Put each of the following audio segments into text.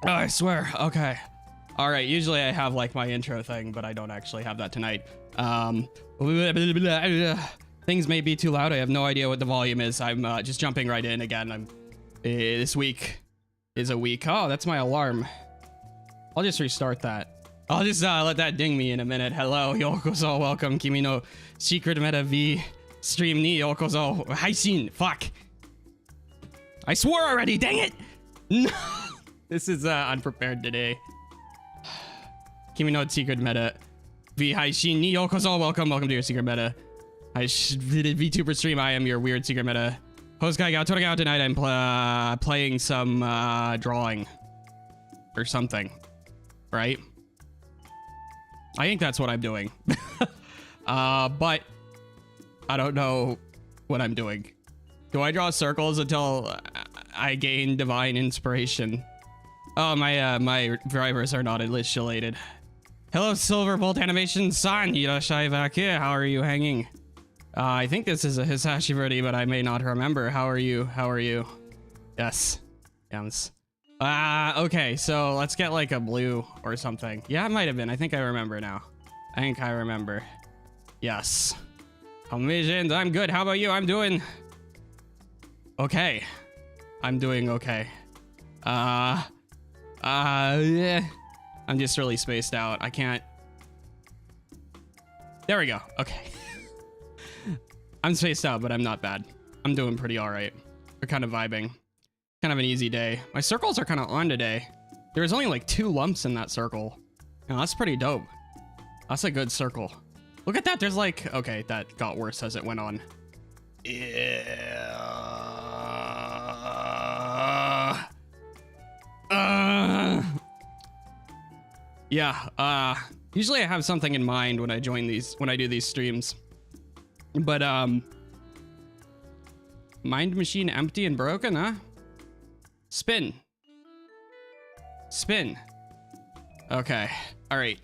Oh, I swear. Okay. All right. Usually I have like my intro thing, but I don't actually have that tonight. Things may be too loud. I have no idea what the volume is. I'm just jumping right in again. This week is a week. Oh, that's my alarm. I'll just restart that. I'll just let that ding me in a minute. Hello, yokoso, welcome. Kimi no secret meta V stream ni yokoso. Haishin. Fuck. I swore already. Dang it. No. This is unprepared today. Kimi no secret meta V Haishin ni yokoso. Welcome to your secret meta. VTuber stream. I am your weird secret meta host guy. Tonight I'm playing some drawing or something, right? I think that's what I'm doing. But I don't know what I'm doing. Do I draw circles until I gain divine inspiration? Oh, my drivers are not initiated. Hello, Silverbolt Animation San. Hirashai back here. How are you hanging? I think this is a Hisashi Verdi, but I may not remember. How are you? How are you? Yes. Yes. Okay, so let's get like a blue or something. Yeah, it might have been. I think I remember now. I think I remember. Yes. Commissions, I'm good. How about you? I'm doing okay. I'm doing okay. Yeah. I'm just really spaced out. I can't. There we go. Okay. I'm spaced out, but I'm not bad. I'm doing pretty all right. We're kind of vibing. Kind of an easy day. My circles are kind of on today. There's only like 2 lumps in that circle. Now, that's pretty dope. That's a good circle. Look at that. There's like, okay, that got worse as it went on. Yeah. Usually I have something in mind when I do these streams. But mind machine empty and broken, huh? Spin. Okay. All right.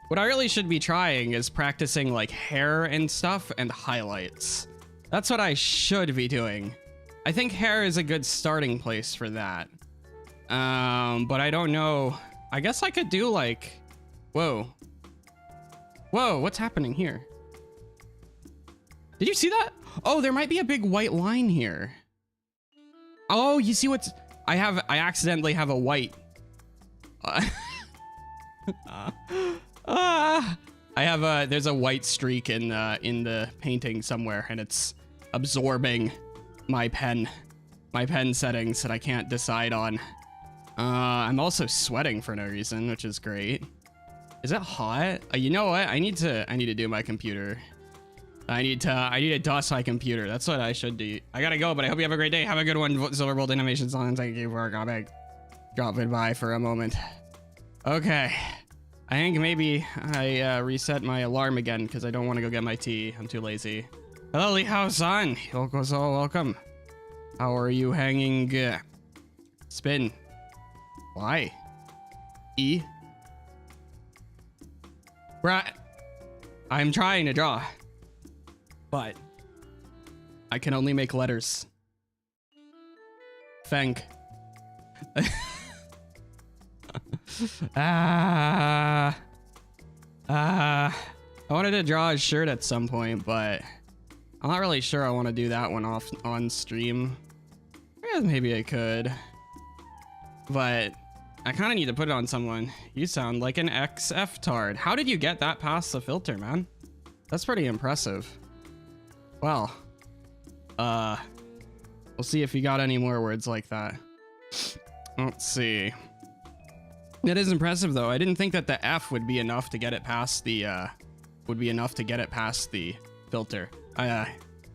What I really should be trying is practicing like hair and stuff and highlights. That's what I should be doing. I think hair is a good starting place for that. But I don't know. I guess I could do like, whoa, what's happening here? Did you see that? Oh, there might be a big white line here. Oh, you see what's... I accidentally have a white... there's a white streak in the painting somewhere, and it's absorbing my pen settings that I can't decide on. I'm also sweating for no reason, which is great. Is it hot? You know what? I need to do my computer. I need to dust my computer. That's what I should do. I gotta go, but I hope you have a great day. Have a good one, Silverbolt Animations on. Thank you for dropping by for a moment. Okay. I think maybe I reset my alarm again because I don't want to go get my tea. I'm too lazy. Hello, Lihao-san. Yokoso, welcome. How are you hanging? Spin. Why? E. Right. I'm trying to draw. But I can only make letters. Thank. I wanted to draw a shirt at some point, but I'm not really sure I want to do that one on stream. Maybe I could, but I kind of need to put it on someone. You sound like an XF-tard. How did you get that past the filter, man? That's pretty impressive. Well, we'll see if you got any more words like that. Let's see. That is impressive, though. I didn't think that the F would be enough to get it past the filter.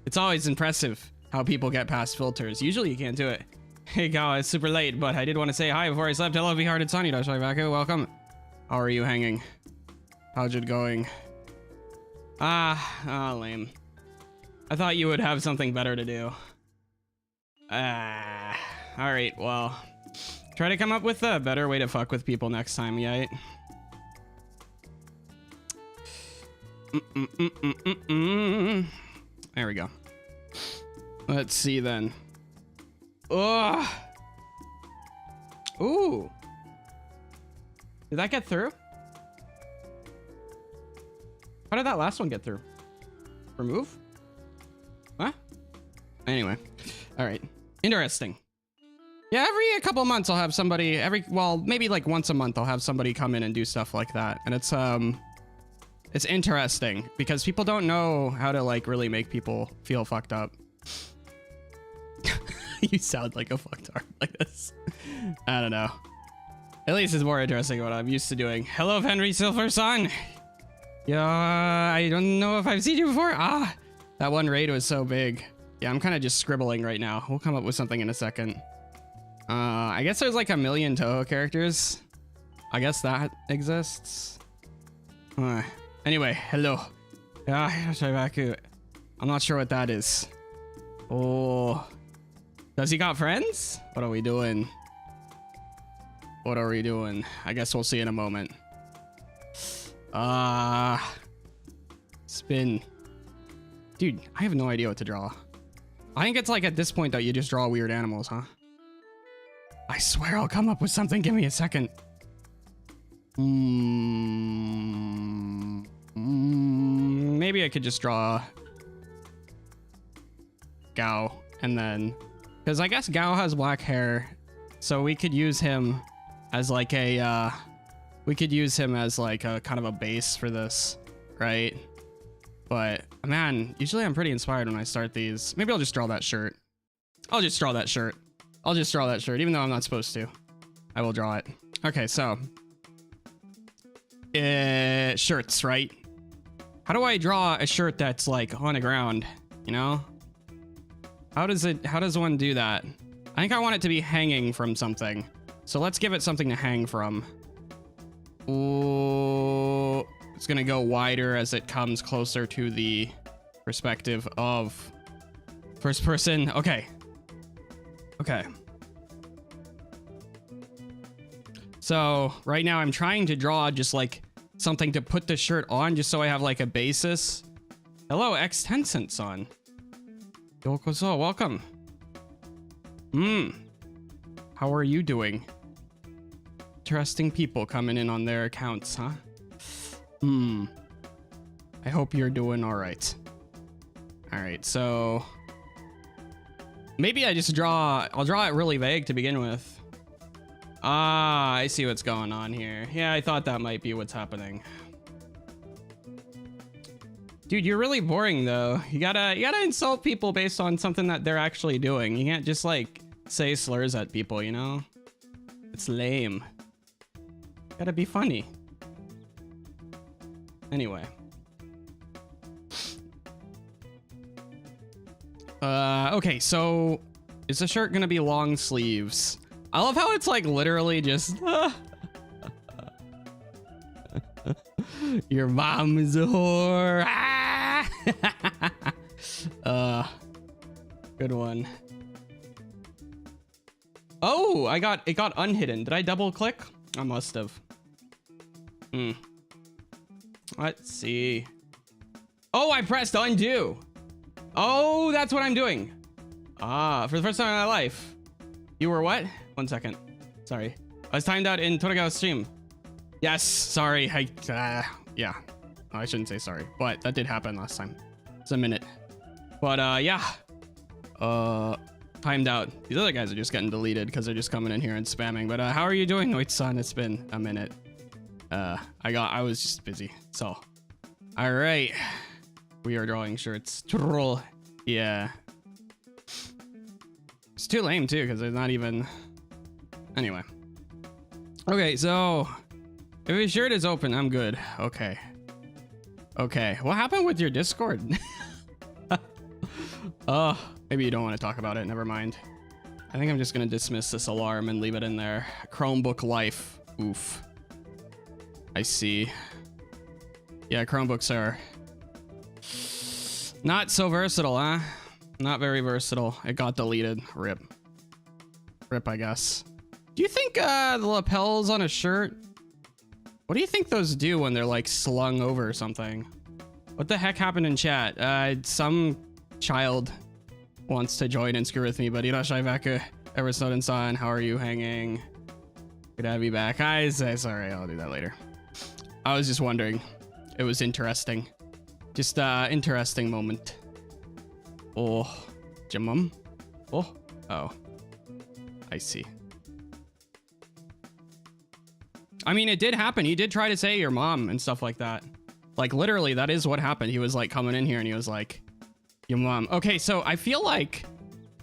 It's always impressive how people get past filters. Usually you can't do it. Hey, guys, it's super late, but I did want to say hi before I slept. Hello, V-Hearted Sunny. Welcome. How are you hanging? How's it going? Lame. I thought you would have something better to do. Alright, well. Try to come up with a better way to fuck with people next time, right? There we go. Let's see then. Ugh. Ooh. Did that get through? How did that last one get through? Remove? Huh? Anyway. All right. Interesting. Yeah, every couple months I'll have somebody, well, maybe like once a month I'll have somebody come in and do stuff like that. And it's interesting because people don't know how to like really make people feel fucked up. You sound like a fucktard like this. I don't know. At least it's more interesting what I'm used to doing. Hello, Henry Silverson. Yeah, I don't know if I've seen you before. Ah, that one raid was so big. Yeah, I'm kind of just scribbling right now. We'll come up with something in a second. I guess there's like 1 million Toho characters. I guess that exists. Anyway, hello. I'm not sure what that is. Oh, does he got friends? What are we doing? What are we doing? I guess we'll see in a moment. Spin. Dude, I have no idea what to draw. I think it's like at this point that you just draw weird animals, huh? I swear I'll come up with something. Give me a second. Maybe I could just draw Gao and then, because I guess Gao has black hair, so we could use him as like a kind of a base for this, right? But man, usually I'm pretty inspired when I start these. Maybe I'll just draw that shirt. I'll just draw that shirt, even though I'm not supposed to. I will draw it. Okay, so shirts, right? How do I draw a shirt that's like on the ground, you know? How does one do that? I think I want it to be hanging from something. So let's give it something to hang from. Ooh, it's gonna go wider as it comes closer to the perspective of first person. Okay. Okay. So right now I'm trying to draw just like something to put the shirt on just so I have like a basis. Hello, X Tencent-san. Yokoso, welcome. How are you doing? Interesting people coming in on their accounts, huh? I hope you're doing all right. All right, so maybe I just I'll draw it really vague to begin with. Ah, I see what's going on here. Yeah, I thought that might be what's happening. Dude, you're really boring though. You gotta insult people based on something that they're actually doing. You can't just like say slurs at people, you know? It's lame. Gotta be funny. Anyway. Okay, so is the shirt gonna be long sleeves? I love how it's like literally just your mom is a whore. Good one. Oh, it got unhidden. Did I double click? I must have. Let's see. Oh, I pressed undo. Oh, that's what I'm doing. Ah, for the first time in my life. You were what? 1 second. Sorry. I was timed out in Toragawa's stream. Yes, sorry. Yeah. I shouldn't say sorry, but that did happen last time. It's a minute. But yeah. Timed out. These other guys are just getting deleted because they're just coming in here and spamming. But how are you doing, Noit-san? It's been a minute. I was just busy. So, all right. We are drawing shirts. Troll. Yeah. It's too lame too because there's not even. Anyway. Okay, so if his shirt is open, I'm good. Okay. Okay. What happened with your Discord? Maybe you don't want to talk about it. Never mind. I think I'm just gonna dismiss this alarm and leave it in there. Chromebook life. Oof. I see. Yeah, Chromebooks are not so versatile, huh? Not very versatile. It got deleted. Rip. Rip, I guess. Do you think the lapels on a shirt, what do you think those do when they're like slung over or something? What the heck happened in chat? Some child wants to join and screw with me, but Irashai Vaku, Ever Snowden-san, how are you hanging? Good to have you back. Sorry, I'll do that later. I was just wondering. It was interesting. Just interesting moment. Oh, Jamum. Oh, I see. I mean, it did happen. He did try to say your mom and stuff like that. Like, literally, that is what happened. He was like coming in here and he was like, your mom. Okay, so I feel like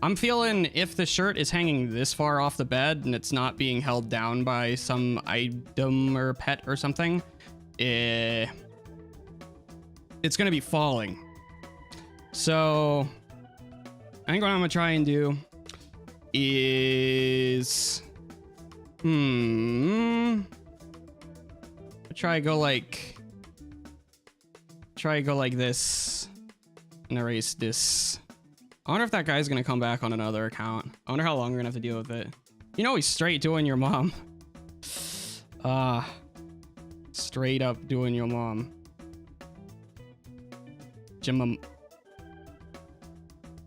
I'm feeling if the shirt is hanging this far off the bed and it's not being held down by some item or pet or something, it's gonna be falling. So I think what I'm gonna try and do is try go like this and erase this. I wonder if that guy's gonna come back on another account. I wonder how long we're gonna have to deal with it. You know, he's straight doing your mom. Straight up doing your mom. Jim.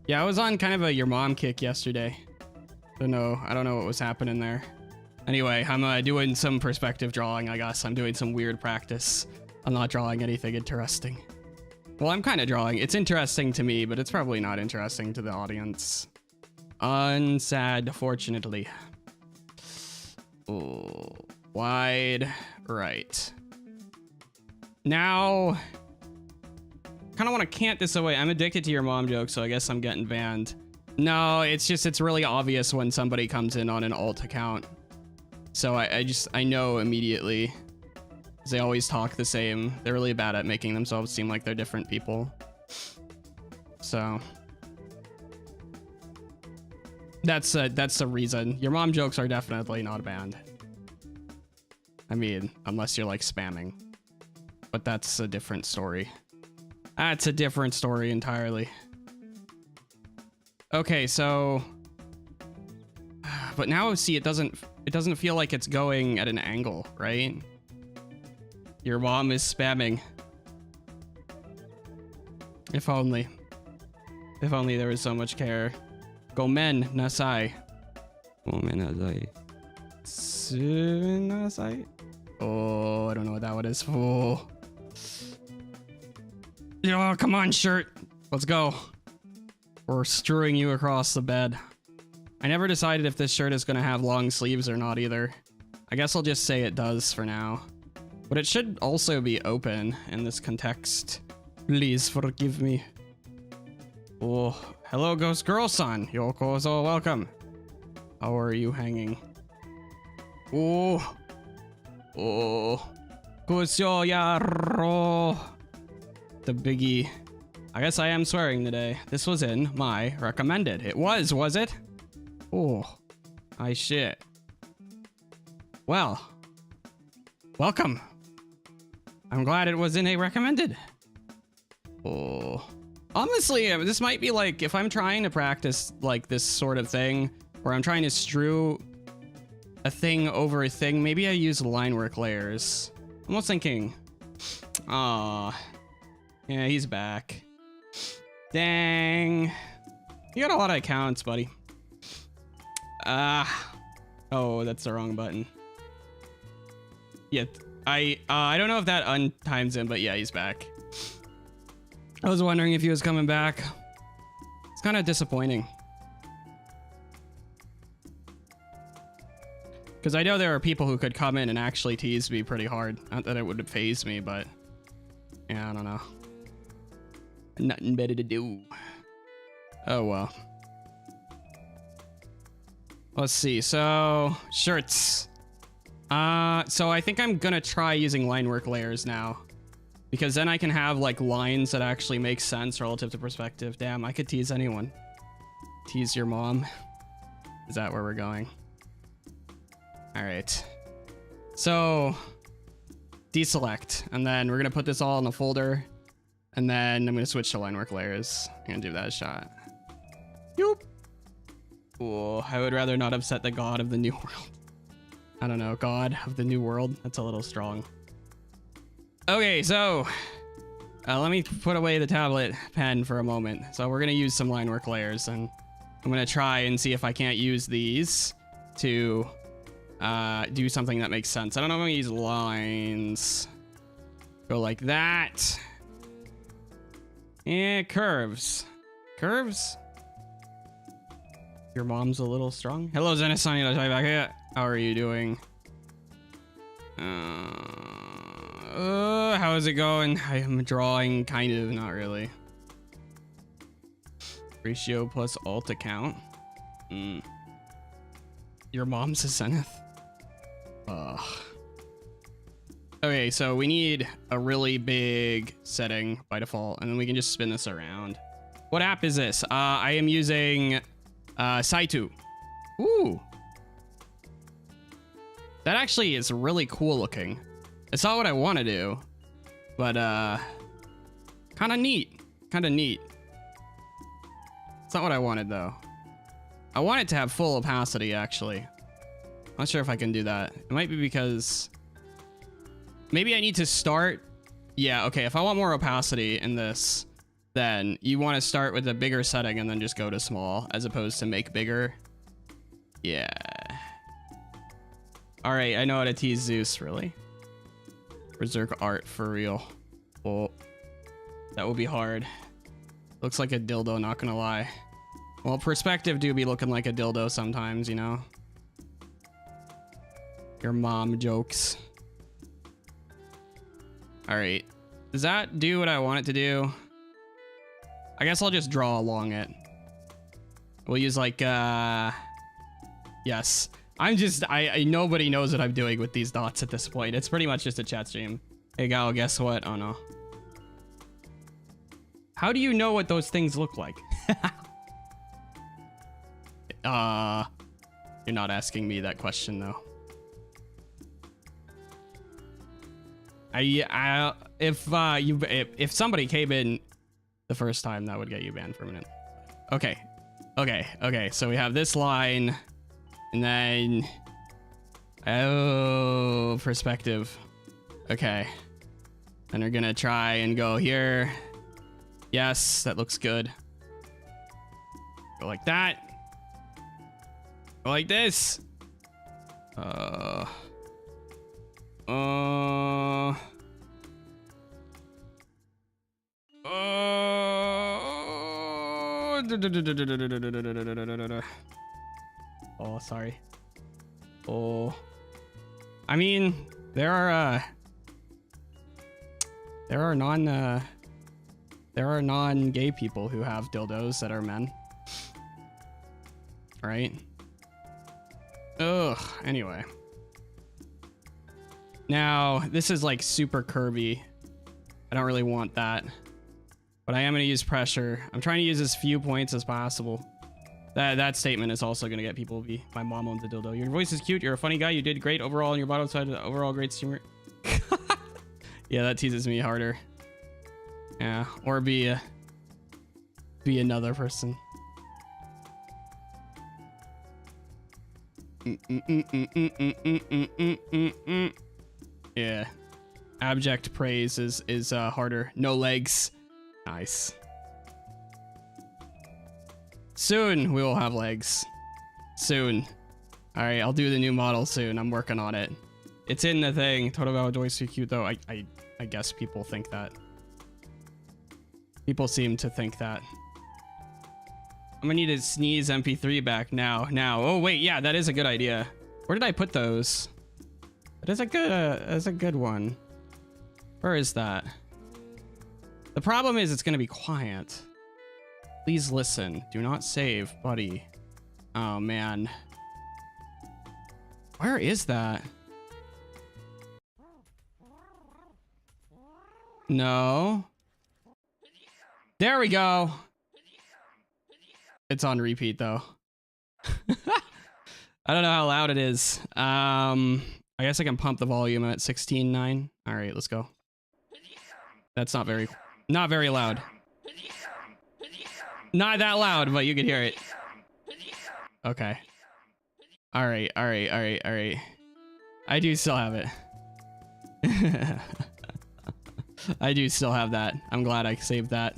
Yeah, I was on kind of a your mom kick yesterday. I don't know what was happening there. Anyway, I'm doing some perspective drawing, I guess. I'm doing some weird practice. I'm not drawing anything interesting. Well, I'm kind of drawing. It's interesting to me, but it's probably not interesting to the audience. Unsad, fortunately. Oh, wide right. Now, kind of want to cant this away. I'm addicted to your mom joke, so I guess I'm getting banned. No, it's really obvious when somebody comes in on an alt account. So I know immediately. They always talk the same. They're really bad at making themselves seem like they're different people. So that's the reason. Your mom jokes are definitely not banned. I mean, unless you're like spamming. But that's a different story. That's a different story entirely. Okay, so but now see it doesn't feel like it's going at an angle, right? Your mom is spamming. If only. If only there was so much care. Gomen nasai. Gomen nasai. Nasai. Oh, I don't know what that one is. Oh. Oh, come on, shirt. Let's go. We're strewing you across the bed. I never decided if this shirt is going to have long sleeves or not either. I guess I'll just say it does for now. But it should also be open in this context. Please forgive me. Oh, hello, Ghost Girl-san. Yokozo, welcome. How are you hanging? Oh. Oh. Kusyo yaro. The biggie. I guess I am swearing today. This was in my recommended. It was it? Oh. I shit. Well. Welcome. I'm glad it was in a recommended. Oh. Honestly, this might be like, if I'm trying to practice like this sort of thing, where I'm trying to strew a thing over a thing, maybe I use line work layers. I'm almost thinking, aw. Yeah, he's back. Dang. You got a lot of accounts, buddy. Oh, that's the wrong button. Yeah, I don't know if that untimes him, but yeah, he's back. I was wondering if he was coming back. It's kind of disappointing. Because I know there are people who could come in and actually tease me pretty hard. Not that it would faze me, but yeah, I don't know. Nothing better to do. Oh well. Let's see. So shirts. So I think I'm gonna try using line work layers now, because then I can have like lines that actually make sense relative to perspective. Damn, I could tease anyone. Tease your mom. Is that where we're going? All right. So deselect, and then we're gonna put this all in a folder, and then I'm gonna switch to line work layers. I'm gonna give that a shot. Yoop. Oh, I would rather not upset the god of the new world. I don't know, god of the new world. That's a little strong. Okay, so let me put away the tablet pen for a moment. So we're gonna use some line work layers, and I'm gonna try and see if I can't use these to do something that makes sense. I don't know if I'm gonna use lines. Go like that. And curves. Curves? Your mom's a little strong. Hello, Zenithsonic. I'll tell you back here. How are you doing? How is it going? I am drawing, kind of, not really. Ratio plus alt account. Your mom's a Zenith. Ugh. Okay, so we need a really big setting by default, and then we can just spin this around. What app is this? I am using Saitu. Ooh. That actually is really cool looking. It's not what I want to do, but kind of neat. Kind of neat. It's not what I wanted though. I want it to have full opacity actually. Not sure if I can do that. It might be because maybe I need to start. Yeah, okay. If I want more opacity in this, then you want to start with a bigger setting and then just go to small as opposed to make bigger. Yeah. All right, I know how to tease Zeus, really. Berserk art for real. Oh, that would be hard. Looks like a dildo, not gonna lie. Well, perspective do be looking like a dildo sometimes, you know? Your mom jokes. All right, does that do what I want it to do? I guess I'll just draw along it. We'll use like, yes. I'm just, nobody knows what I'm doing with these dots at this point. It's pretty much just a chat stream. Hey, Gal, guess what? Oh, no. How do you know what those things look like? You're not asking me that question, though. If somebody came in the first time, that would get you banned for a minute. Okay. Okay. So we have this line. And then, oh, perspective. Okay. And we're gonna try and go here. Yes, that looks good. Go like that. Go like this. Oh, sorry. Oh, I mean, there are non-gay people who have dildos that are men, right? Ugh. Anyway, now this is like super curvy. I don't really want that, but I am going to use pressure. I'm trying to use as few points as possible. That statement is also gonna get people to be, my mom owns a dildo. Your voice is cute. You're a funny guy. You did great overall on your bottom side. Overall great streamer. Yeah, that teases me harder. Yeah, or be another person. Yeah, abject praise is harder. No legs. Nice. Soon we will have legs. Soon. All right, I'll do the new model soon. I'm working on it. It's in the thing. Total voice so cute though. I guess people think that. People seem to think that. I'm gonna need to sneeze MP3 back now. Oh wait, yeah, that is a good idea. Where did I put those? That is a good one. Where is that? The problem is it's gonna be quiet. Please listen. Do not save, buddy. Oh, man. Where is that? No. There we go. It's on repeat, though. I don't know how loud it is. I guess I can pump the volume at 16.9. All right, let's go. That's not very loud. Not that loud, but you can hear it. Okay. All right. I do still have it. I do still have that. I'm glad I saved that.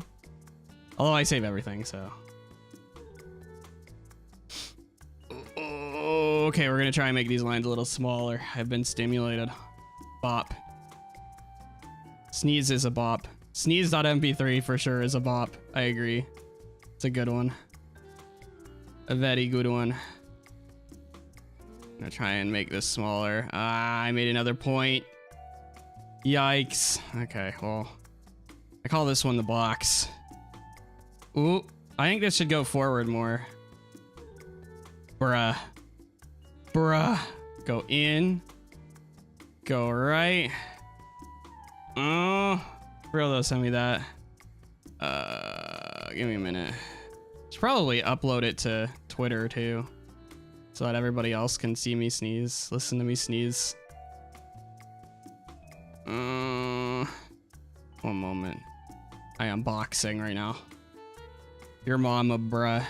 Although I save everything, so. Oh, Oh, okay, we're gonna try and make these lines a little smaller. I've been stimulated. Bop. Sneeze is a bop. Sneeze.mp3 for sure is a bop. I agree. It's a good one. A very good one. I'm gonna try and make this smaller. Ah, I made another point. Yikes. Okay, well, I call this one the box. Ooh, I think this should go forward more. Bruh. Bruh. Go in. Go right. Oh, Rildo sent me that. Give me a minute. Should probably upload it to Twitter too, so that everybody else can see me sneeze, listen to me sneeze. One moment. I am boxing right now. Your mama, bruh.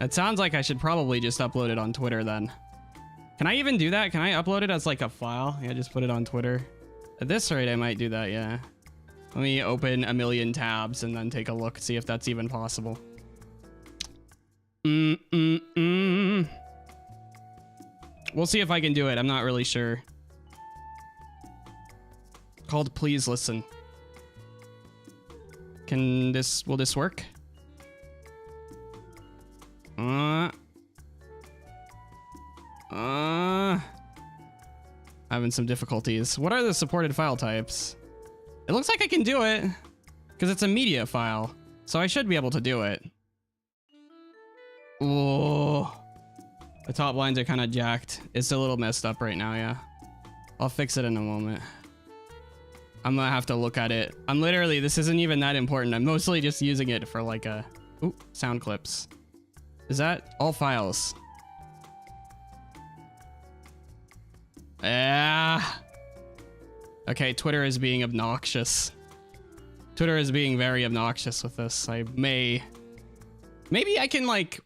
It sounds like I should probably just upload it on Twitter then. Can I even do that? Can I upload it as like a file? Yeah, just put it on Twitter. At this rate, I might do that, yeah. Let me open a million tabs and then take a look, see if that's even possible. We'll see if I can do it. I'm not really sure. Called Please Listen. Will this work? Having some difficulties. What are the supported file types? It looks like I can do it because it's a media file, so I should be able to do it. Oh, the top lines are kind of jacked. It's a little messed up right now. Yeah, I'll fix it in a moment. I'm gonna have to look at it. This isn't even that important. I'm mostly just using it for like sound clips. Is that all files? Yeah. Okay, Twitter is being obnoxious. Twitter is being very obnoxious with this. Maybe I can like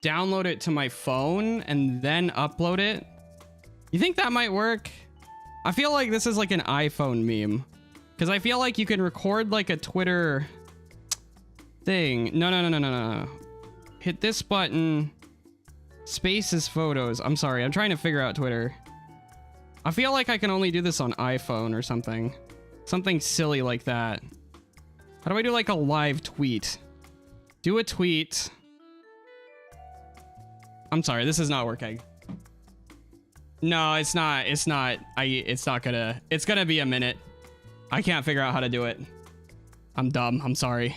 download it to my phone and then upload it. You think that might work? I feel like this is like an iPhone meme. Because I feel like you can record like a Twitter thing. No. Hit this button. Space is photos. I'm sorry. I'm trying to figure out Twitter. I feel like I can only do this on iPhone or something. Something silly like that. How do I do like a live tweet? Do a tweet. I'm sorry. This is not working. No, it's not. It's not gonna. It's gonna be a minute. I can't figure out how to do it. I'm dumb. I'm sorry.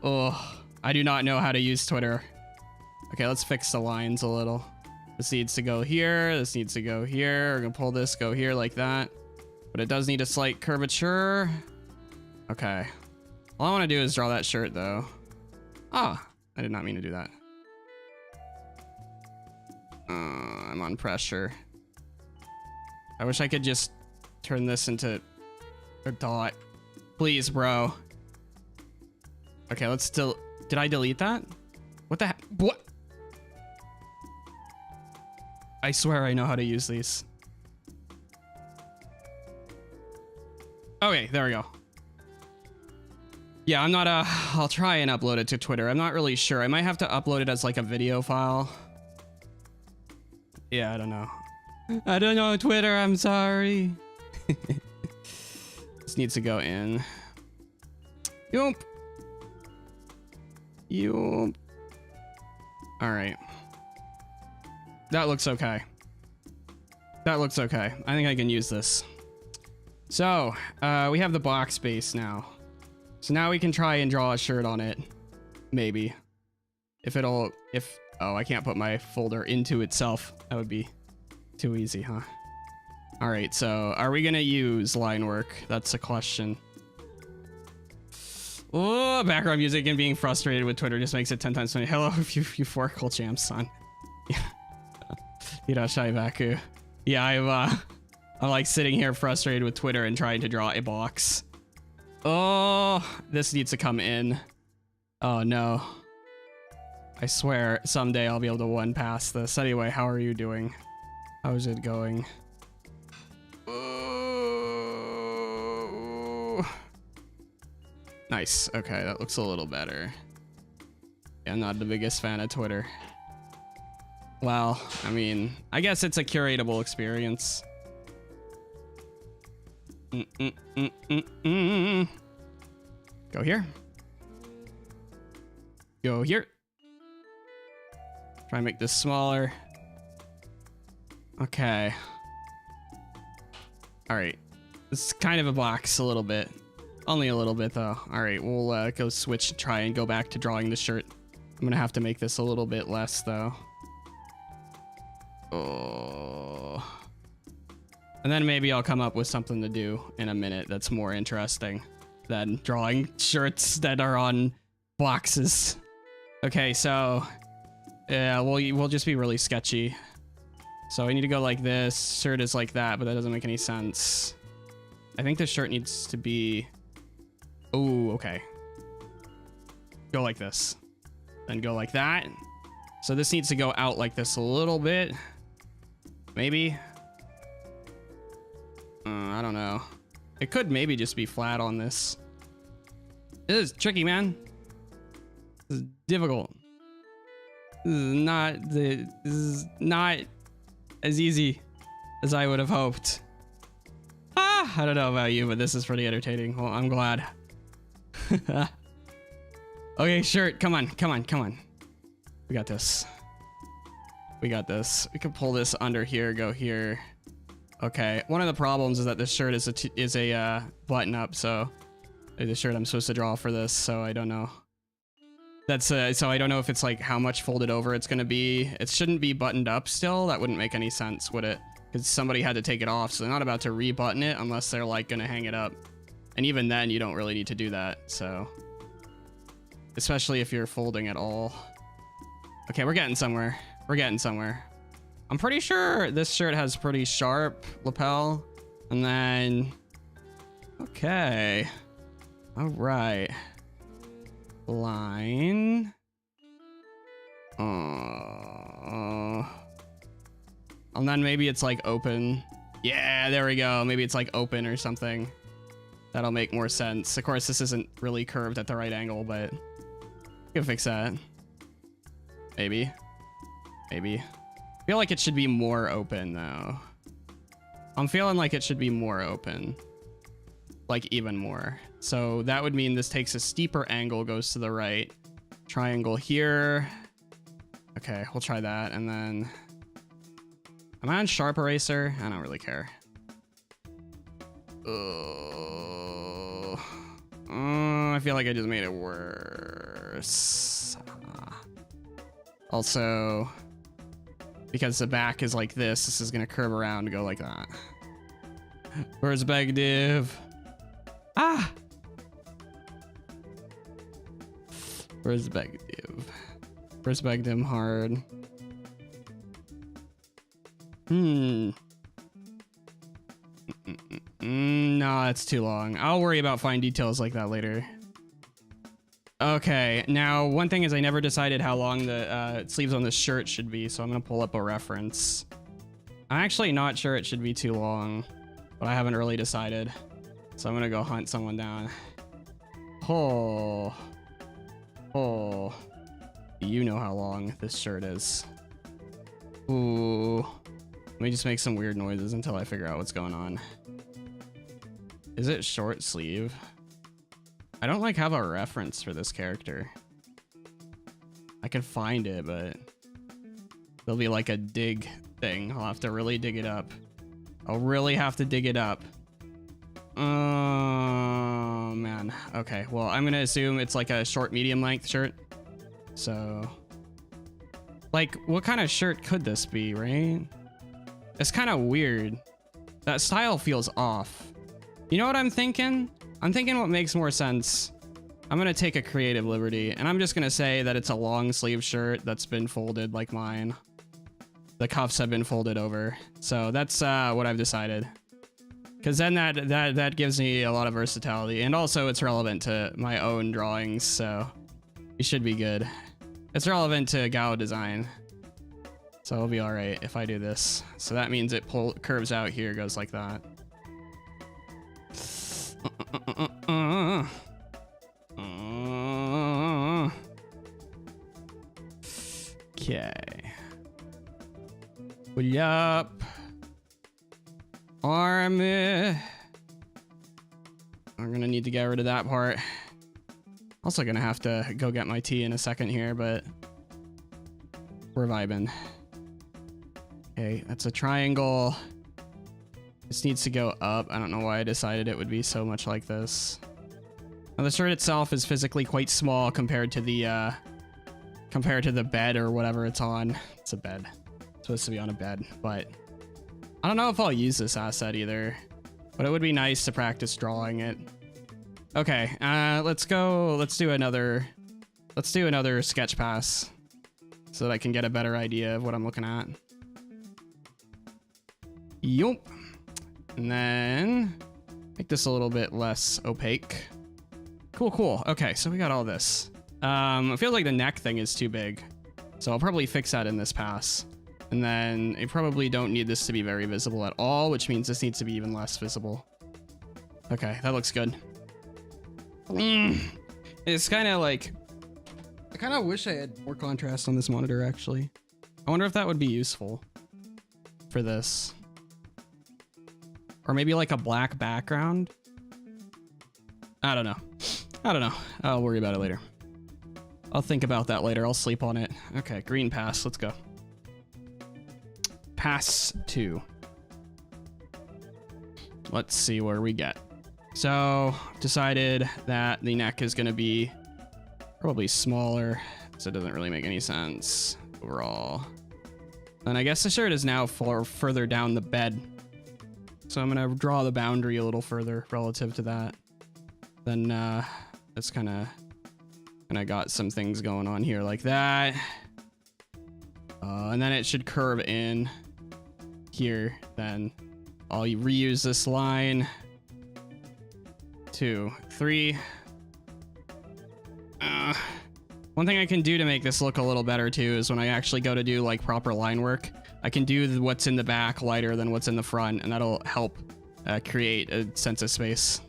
Oh, I do not know how to use Twitter. Okay, let's fix the lines a little. This needs to go here. This needs to go here. We're gonna pull this, go here like that. But it does need a slight curvature. Okay. All I want to do is draw that shirt though. Ah, I did not mean to do that. I'm on pressure. I wish I could just turn this into a dot. Please, bro. Okay, let's still... Did I delete that? What the heck? What? I swear I know how to use these. Okay, there we go. Yeah, I'm not I'll try and upload it to Twitter. I'm not really sure. I might have to upload it as like a video file. Yeah, I don't know. I don't know, Twitter, I'm sorry. This needs to go in. Yoop. Yoop. All right. That looks okay. That looks okay. I think I can use this. So, we have the box base now. So now we can try and draw a shirt on it. Maybe. Oh, I can't put my folder into itself. That would be too easy, huh? All right, so are we gonna use line work? That's a question. Oh, background music and being frustrated with Twitter just makes it 10 times funny. Hello, euphorical champs, son. Irashai Baku. Yeah, I'm like sitting here frustrated with Twitter and trying to draw a box. Oh, this needs to come in. Oh no. I swear someday I'll be able to one pass this. Anyway, how are you doing? How's it going? Nice. Okay, that looks a little better. Yeah, I'm not the biggest fan of Twitter. Well, I mean, I guess it's a curatable experience. Go here. Go here. Try and make this smaller. Okay. All right. This is kind of a box a little bit. Only a little bit though. All right, we'll go switch and try and go back to drawing the shirt. I'm gonna have to make this a little bit less though. Oh. And then maybe I'll come up with something to do in a minute that's more interesting than drawing shirts that are on boxes. Okay, so yeah, we'll just be really sketchy. So I need to go like this. Shirt is like that, but that doesn't make any sense. I think the shirt needs to be... Oh, okay. Go like this. Then go like that. So this needs to go out like this a little bit. Maybe. I don't know. It could maybe just be flat on this. This is tricky, man. This is difficult. This is not as easy as I would have hoped. I don't know about you, but this is pretty entertaining. Well, I'm glad. Okay, shirt. Come on. We got this. We can pull this under here, go here. Okay. One of the problems is that this shirt is a button up, so the shirt I'm supposed to draw for this, so I don't know. That's so I don't know if it's like how much folded over it's gonna be. It shouldn't be buttoned up still. That wouldn't make any sense, would it? Because somebody had to take it off, so they're not about to rebutton it unless they're like gonna hang it up. And even then, you don't really need to do that, so. Especially if you're folding at all. Okay, we're getting somewhere. I'm pretty sure this shirt has pretty sharp lapel. And then, okay. All right. Line. And then maybe it's like open. Yeah, there we go. Maybe it's like open or something. That'll make more sense. Of course, this isn't really curved at the right angle, but you can fix that. Maybe. I feel like it should be more open though. I'm feeling like it should be more open. Like even more. So that would mean this takes a steeper angle, goes to the right. Triangle here. Okay, we'll try that. And then, am I on sharp eraser? I don't really care. I feel like I just made it worse. Also, because the back is like this is gonna curve around and go like that. Perspective. Perspective hard. No, it's too long. I'll worry about fine details like that later. Okay, now one thing is I never decided how long the sleeves on this shirt should be, so I'm gonna pull up a reference. I'm actually not sure it should be too long, but I haven't really decided. So I'm gonna go hunt someone down. Oh. You know how long this shirt is. Ooh. Let me just make some weird noises until I figure out what's going on. Is it short sleeve? I don't like have a reference for this character. I can find it, but there'll be like a dig thing. I'll have to really dig it up. I'll really have to dig it up. Oh man. Okay, well, I'm gonna assume it's like a short medium length shirt. So like, what kind of shirt could this be, right? It's kind of weird. That style feels off. You know what I'm thinking? I'm thinking what makes more sense. I'm gonna take a creative liberty, and I'm just gonna say that it's a long sleeve shirt that's been folded like mine. The cuffs have been folded over. So that's what I've decided. Because then that gives me a lot of versatility, and also it's relevant to my own drawings, so it should be good. It's relevant to Gao design, so it'll be all right if I do this. So that means it curves out here, goes like that. Okay. Yup. Arm. I'm gonna need to get rid of that part. Also gonna have to go get my tea in a second here, but we're vibing. Okay, that's a triangle. This needs to go up. I don't know why I decided it would be so much like this. Now the shirt itself is physically quite small compared to the bed or whatever it's on. It's a bed. It's supposed to be on a bed, but I don't know if I'll use this asset either. But it would be nice to practice drawing it. Okay, let's go. Let's do another sketch pass so that I can get a better idea of what I'm looking at. Yup. And then make this a little bit less opaque. Cool. Okay, so we got all this. I feel like the neck thing is too big, so I'll probably fix that in this pass. And then I probably don't need this to be very visible at all, which means this needs to be even less visible. Okay, that looks good. It's kind of like, I kind of wish I had more contrast on this monitor, actually. I wonder if that would be useful for this. Or maybe like a black background. I don't know. I'll worry about it later. I'll think about that later. I'll sleep on it. Okay, green pass. Let's go. Pass 2. Let's see where we get. So, decided that the neck is going to be probably smaller, so it doesn't really make any sense overall. And I guess the shirt is now further down the bed. So I'm going to draw the boundary a little further relative to that. Then it's kind of got some things going on here like that. And then it should curve in here. Then I'll reuse this line. 2, 3. One thing I can do to make this look a little better too is when I actually go to do like proper line work, I can do what's in the back lighter than what's in the front, and that'll help create a sense of space.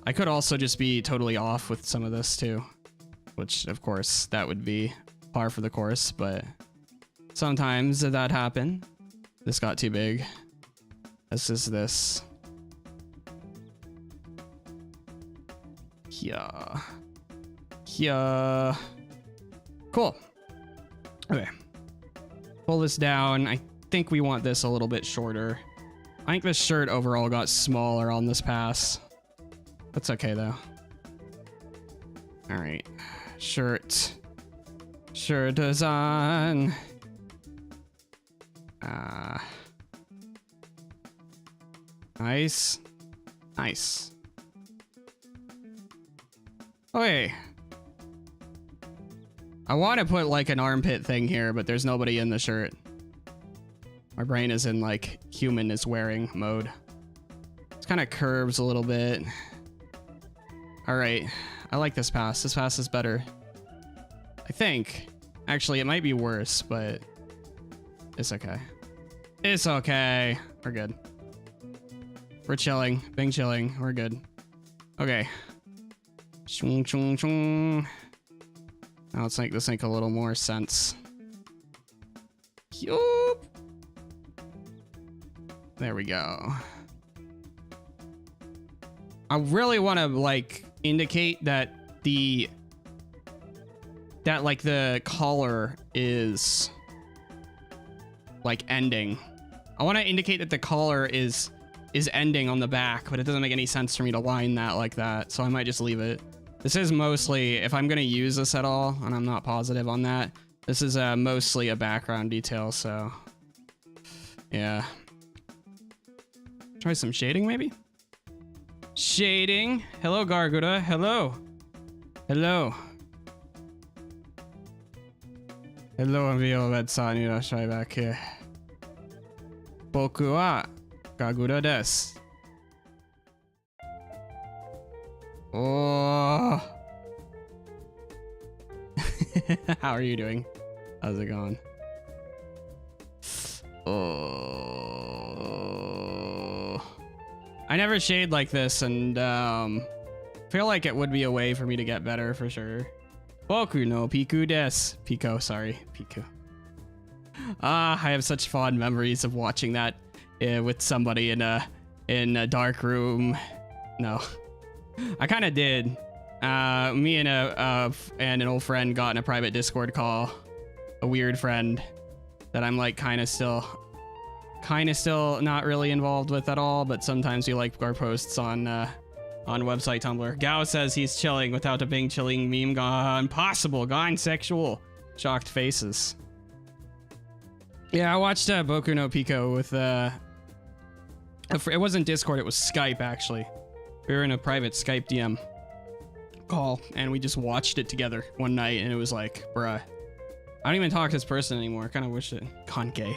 I could also just be totally off with some of this too, which of course that would be par for the course, but sometimes that happen. This got too big. This is this. Yeah. Cool. Okay. Pull this down. I think we want this a little bit shorter. I think this shirt overall got smaller on this pass. That's okay though. All right. Shirt design. Nice. Okay. I want to put like an armpit thing here, but there's nobody in the shirt. My brain is in like human is wearing mode. It kind of curves a little bit. All right. I like this pass. This pass is better. I think. Actually, it might be worse, but it's okay. It's okay. We're good. We're chilling. Bing chilling. We're good. Okay. Now let's make this make a little more sense. Yup. There we go. I really want to like indicate that the collar is like ending. I want to indicate that the collar is ending on the back, but it doesn't make any sense for me to line that like that, so I might just leave it. This is mostly, if I'm going to use this at all, and I'm not positive on that, this is mostly a background detail, so yeah. Try some shading, maybe? Shading. Hello, Garguda. Hello. Hello, Vtuberさんいらっしゃいませ。僕はGarguda desu. Oh. How are you doing? How's it going? Oh. I never shade like this, and feel like it would be a way for me to get better for sure. Boku no Piku desu. Pico, sorry. Piku. I have such fond memories of watching that with somebody in a dark room. No. I kind of did. Me and and an old friend got in a private Discord call. A weird friend that I'm like kind of still not really involved with at all, but sometimes we like our posts on website Tumblr. Gao says he's chilling without a Bing chilling meme. Gone possible, gone sexual. Shocked faces. Yeah, I watched Boku no Pico with it wasn't Discord, it was Skype actually. We were in a private Skype DM call and we just watched it together one night and it was like, bruh, I don't even talk to this person anymore. I kind of wish it gone gay.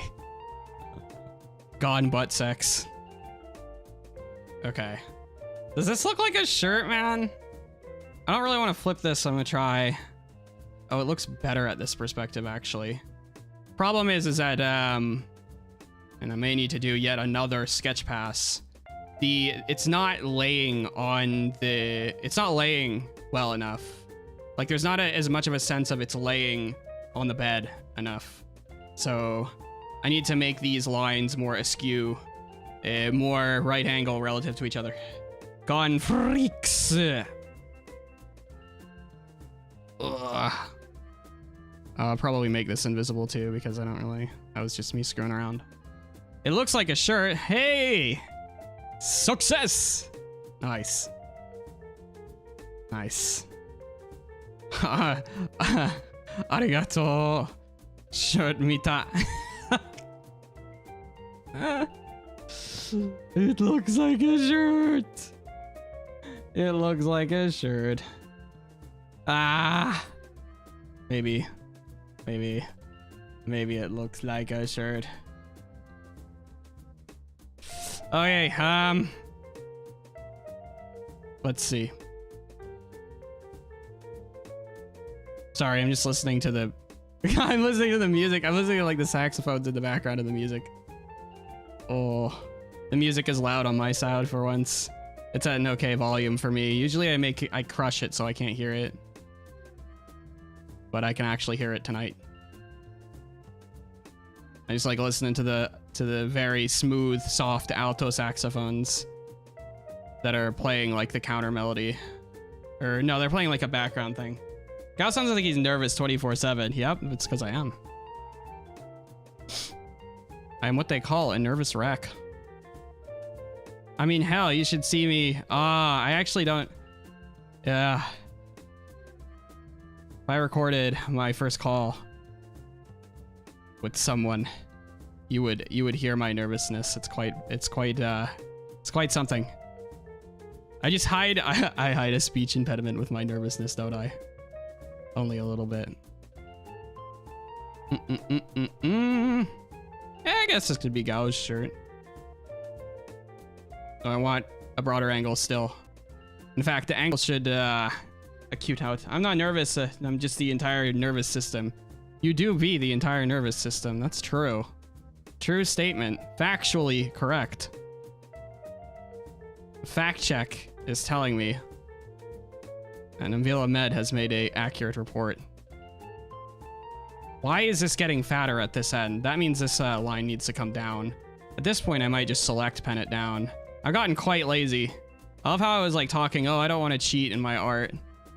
Gone butt sex. Okay. Does this look like a shirt, man? I don't really want to flip this, so I'm gonna try. Oh, it looks better at this perspective, actually. Problem is that, and I may need to do yet another sketch pass. It's not laying well enough. Like, there's not as much of a sense of it's laying on the bed enough. So I need to make these lines more askew, more right angle relative to each other. Gone freaks. Ugh. I'll probably make this invisible too because that was just me screwing around. It looks like a shirt. Hey! Success! Nice. Nice. Arigato. Shirt mita. It looks like a shirt. It looks like a shirt. Maybe it looks like a shirt. Okay, let's see. Sorry, I'm just listening to the I'm listening to the music. I'm listening to like the saxophones in the background of the music. Oh, the music is loud on my side for once. It's at an okay volume for me. Usually I crush it so I can't hear it. But I can actually hear it tonight. I just like listening to the very smooth, soft alto saxophones that are playing like the counter melody. Or no, they're playing like a background thing. Gao sounds like he's nervous 24/7. Yep, it's because I am. I am what they call a nervous wreck. I mean, hell, you should see me. I actually don't. Yeah. If I recorded my first call with someone, you would hear my nervousness. It's quite something. I just hide. I hide a speech impediment with my nervousness, don't I? Only a little bit. Yeah, I guess this could be Gao's shirt. So I want a broader angle still. In fact, the angle should acute out. I'm not nervous. I'm just the entire nervous system. You do be the entire nervous system. That's true. True statement. Factually correct. Fact check is telling me. And Mvila Med has made a accurate report. Why is this getting fatter at this end? That means this line needs to come down. At this point, I might just select pen it down. I've gotten quite lazy. I love how I was like talking, oh, I don't want to cheat in my art.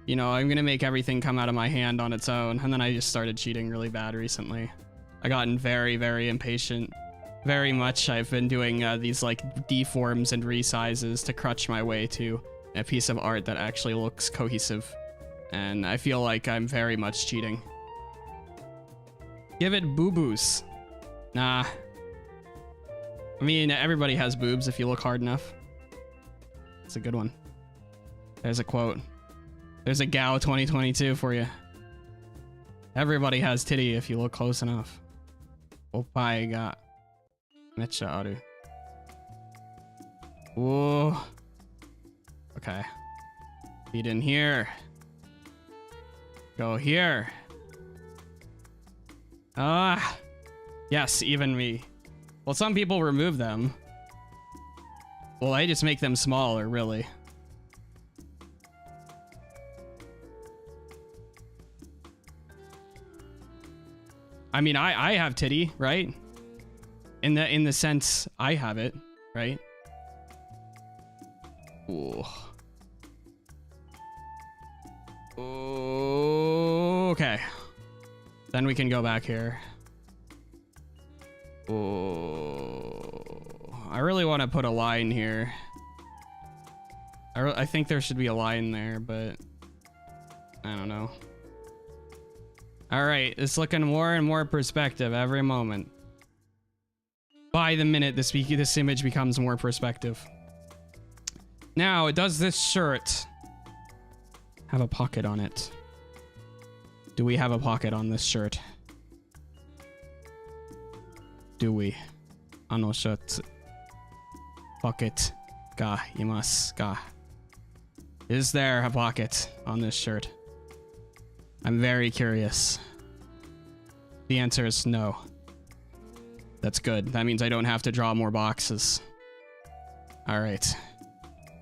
You know, I'm gonna make everything come out of my hand on its own. And then I just started cheating really bad recently. I gotten very, very impatient. Very much I've been doing these like deforms and resizes to crutch my way to a piece of art that actually looks cohesive. And I feel like I'm very much cheating. Give it boo-boos. Nah. I mean, everybody has boobs if you look hard enough. It's a good one. There's a quote. There's a Gao 2022 for you. Everybody has titty if you look close enough. Oppai ga mecha aru. Whoa. Okay. Feed in here. Go here. Yes, even me. Well, some people remove them. Well, I just make them smaller, really. I mean, I have titty, right? In the sense I have it, right? Ooh. Okay. Then we can go back here. Ooh. I really want to put a line here. I think there should be a line there, but I don't know. All right, it's looking more and more perspective every moment. By the minute, this image becomes more perspective. Now, does this shirt have a pocket on it? Do we have a pocket on this shirt? Do we? Ano shirt. Pocket. Ga imasu ka? Is there a pocket on this shirt? I'm very curious. The answer is no. That's good. That means I don't have to draw more boxes. All right.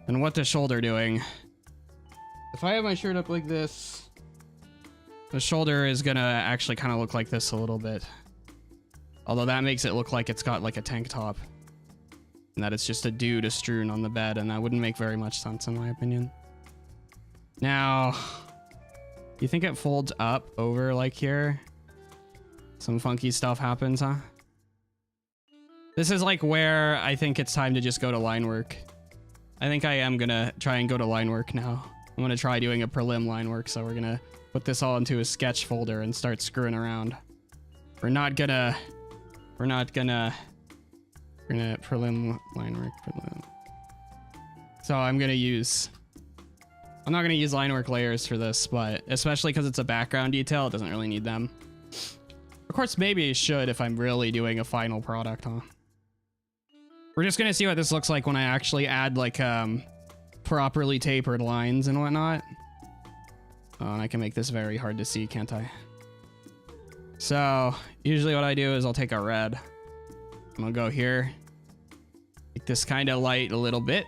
And what the shoulder doing? If I have my shirt up like this, the shoulder is gonna actually kind of look like this a little bit. Although that makes it look like it's got like a tank top. And that it's just a dude strewn on the bed, and that wouldn't make very much sense in my opinion. Now, you think it folds up over like here? Some funky stuff happens, huh? This is like where I think it's time to just go to line work. I think I am gonna try and go to line work now. I'm gonna try doing a prelim line work, so we're gonna put this all into a sketch folder and start screwing around. We're gonna prelim line work, prelim. So I'm not gonna use line work layers for this, but especially because it's a background detail, it doesn't really need them. Of course, maybe I should if I'm really doing a final product, huh? We're just gonna see what this looks like when I actually add like properly tapered lines and whatnot. Oh, and I can make this very hard to see, can't I? So usually what I do is I'll take a red. I'm gonna go here, make this kind of light a little bit.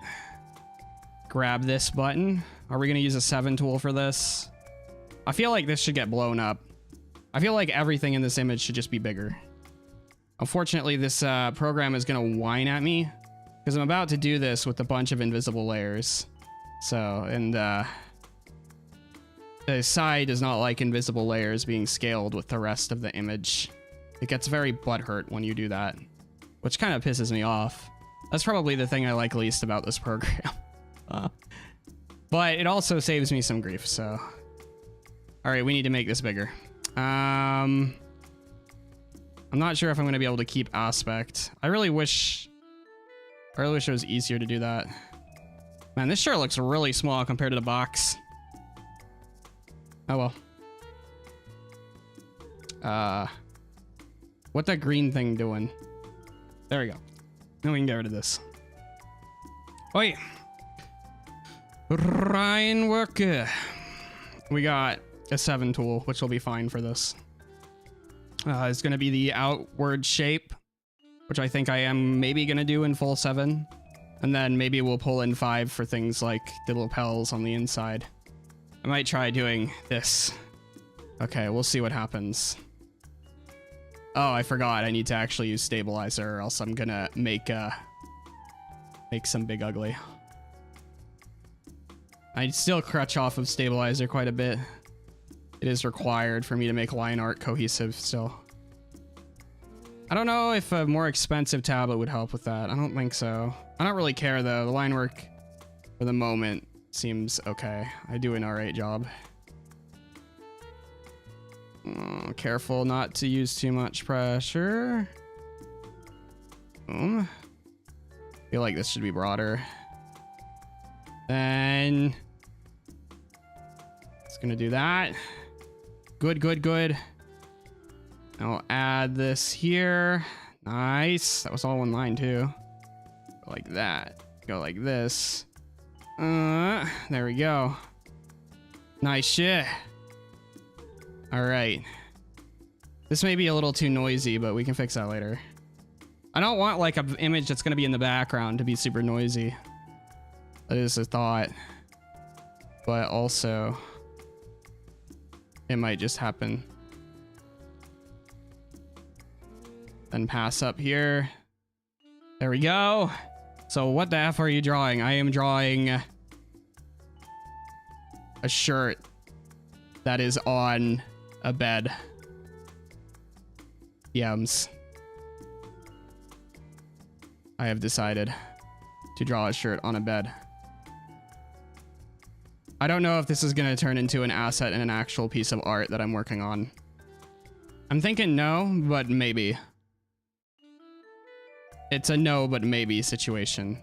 Grab this button. Are we gonna use a 7 tool for this? I feel like this should get blown up. I feel like everything in this image should just be bigger. Unfortunately, this program is gonna whine at me because I'm about to do this with a bunch of invisible layers. So, and the side does not like invisible layers being scaled with the rest of the image. It gets very butthurt when you do that, which kind of pisses me off. That's probably the thing I like least about this program. But it also saves me some grief, so. All right, we need to make this bigger. I'm not sure if I'm going to be able to keep aspect. I really wish it was easier to do that. Man, this shirt looks really small compared to the box. Oh well. What that green thing doing? There we go. Now we can get rid of this. Oi! Ryan worker. We got a 7 tool, which will be fine for this. It's going to be the outward shape, which I think I am maybe going to do in full 7. And then maybe we'll pull in 5 for things like the lapels on the inside. I might try doing this. Okay, we'll see what happens. Oh, I forgot. I need to actually use stabilizer or else I'm going to make some big ugly. I still crutch off of stabilizer quite a bit. It is required for me to make line art cohesive still. I don't know if a more expensive tablet would help with that. I don't think so. I don't really care though. The line work for the moment seems okay. I do an alright job. Oh, careful not to use too much pressure. I feel like this should be broader. Then it's gonna do that. Good, good, good. I'll add this here. Nice. That was all one line too. Go like that. Go like this. There we go. Nice shit. All right. This may be a little too noisy, but we can fix that later. I don't want like an image that's gonna be in the background to be super noisy. That is a thought. But also, it might just happen. Then pass up here. There we go. So what the F are you drawing? I am drawing a shirt that is on a bed. Yums. I have decided to draw a shirt on a bed. I don't know if this is going to turn into an asset in an actual piece of art that I'm working on. I'm thinking no, but maybe. It's a no, but maybe situation.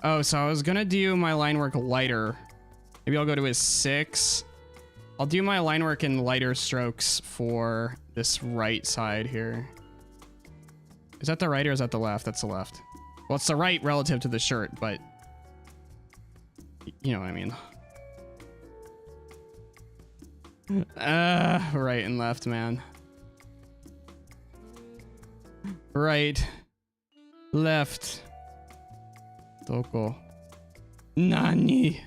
Oh, so I was going to do my line work lighter. Maybe I'll go to a 6. I'll do my line work in lighter strokes for this right side here. Is that the right or is that the left? That's the left. Well, it's the right relative to the shirt, but you know what I mean. Right and left, man. Right. Left. Doko. Nani?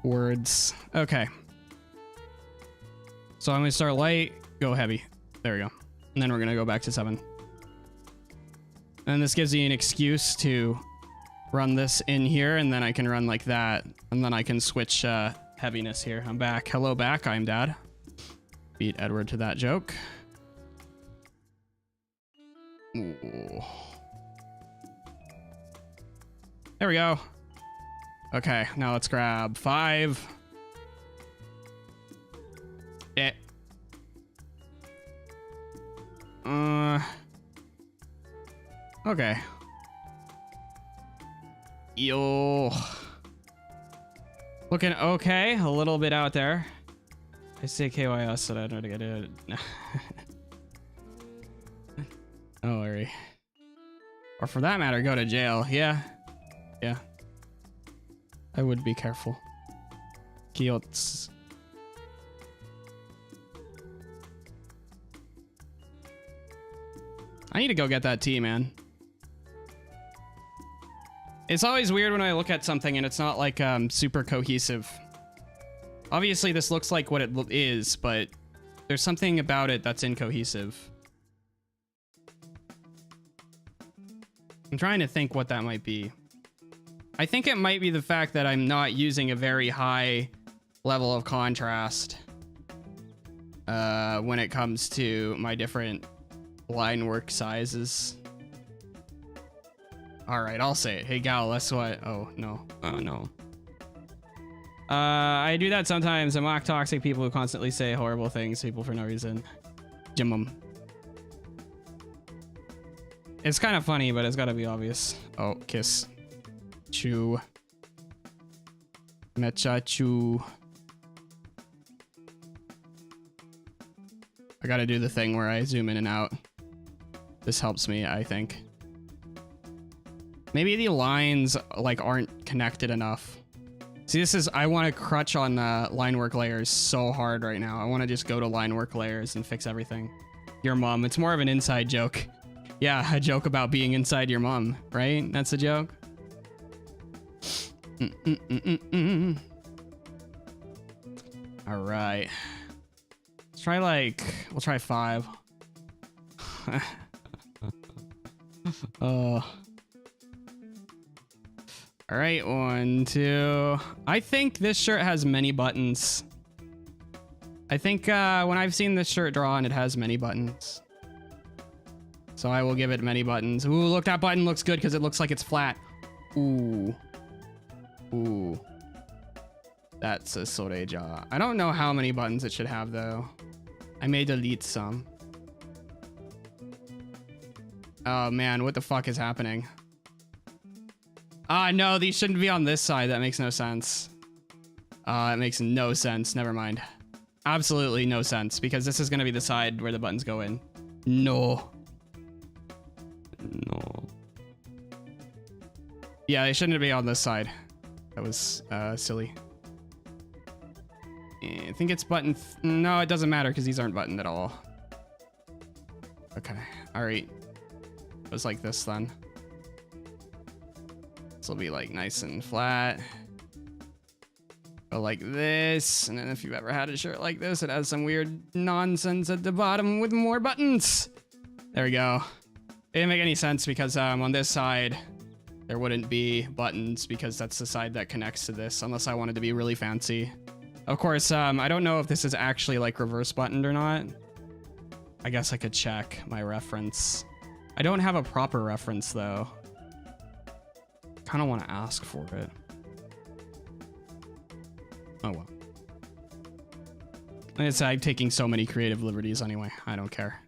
Words. Okay. So I'm gonna start light, go heavy. There we go. And then we're gonna go back to 7. And this gives you an excuse to run this in here, and then I can run like that, and then I can switch heaviness here. I'm back. Hello back, I'm Dad. Beat Edward to that joke. Ooh. There we go. Okay, now let's grab 5. Yeah. Okay. Yo. Looking okay. A little bit out there. I say KYS so I don't know to get it. Don't worry. Or for that matter, go to jail. Yeah. Yeah. I would be careful. Kyots. I need to go get that tea, man. It's always weird when I look at something and it's not like super cohesive. Obviously this looks like what it is, but there's something about it that's incohesive. I'm trying to think what that might be. I think it might be the fact that I'm not using a very high level of contrast when it comes to my different line work sizes. All right, I'll say it. Hey, gal, that's what. Oh, no. Oh, no. I do that sometimes. I mock toxic people who constantly say horrible things to people for no reason. Jimum. It's kind of funny, but it's got to be obvious. Oh, kiss. Chew. Mecha chew. I got to do the thing where I zoom in and out. This helps me, I think. Maybe the lines like aren't connected enough. See, this is, I want to crutch on the line work layers so hard right now. I want to just go to line work layers and fix everything. Your mom, it's more of an inside joke. Yeah, a joke about being inside your mom, right? That's a joke. All right. Let's try we'll try 5. Oh. All right, 1, 2. I think this shirt has many buttons. I think when I've seen this shirt drawn, it has many buttons. So I will give it many buttons. Ooh, look, that button looks good because it looks like it's flat. Ooh. Ooh. That's a soreja. I don't know how many buttons it should have, though. I may delete some. Oh, man, what the fuck is happening? Ah, no, these shouldn't be on this side. That makes no sense. It makes no sense. Never mind. Absolutely no sense, because this is going to be the side where the buttons go in. No. No. Yeah, they shouldn't be on this side. That was silly. I think it's button... No, it doesn't matter, because these aren't buttoned at all. Okay. All right. It was like this, then. This will be, like, nice and flat. Go like this. And then if you've ever had a shirt like this, it has some weird nonsense at the bottom with more buttons. There we go. It didn't make any sense because on this side, there wouldn't be buttons because that's the side that connects to this, unless I wanted to be really fancy. Of course, I don't know if this is actually like reverse buttoned or not. I guess I could check my reference. I don't have a proper reference though. Kind of want to ask for it. Oh well. I'm taking so many creative liberties anyway. I don't care.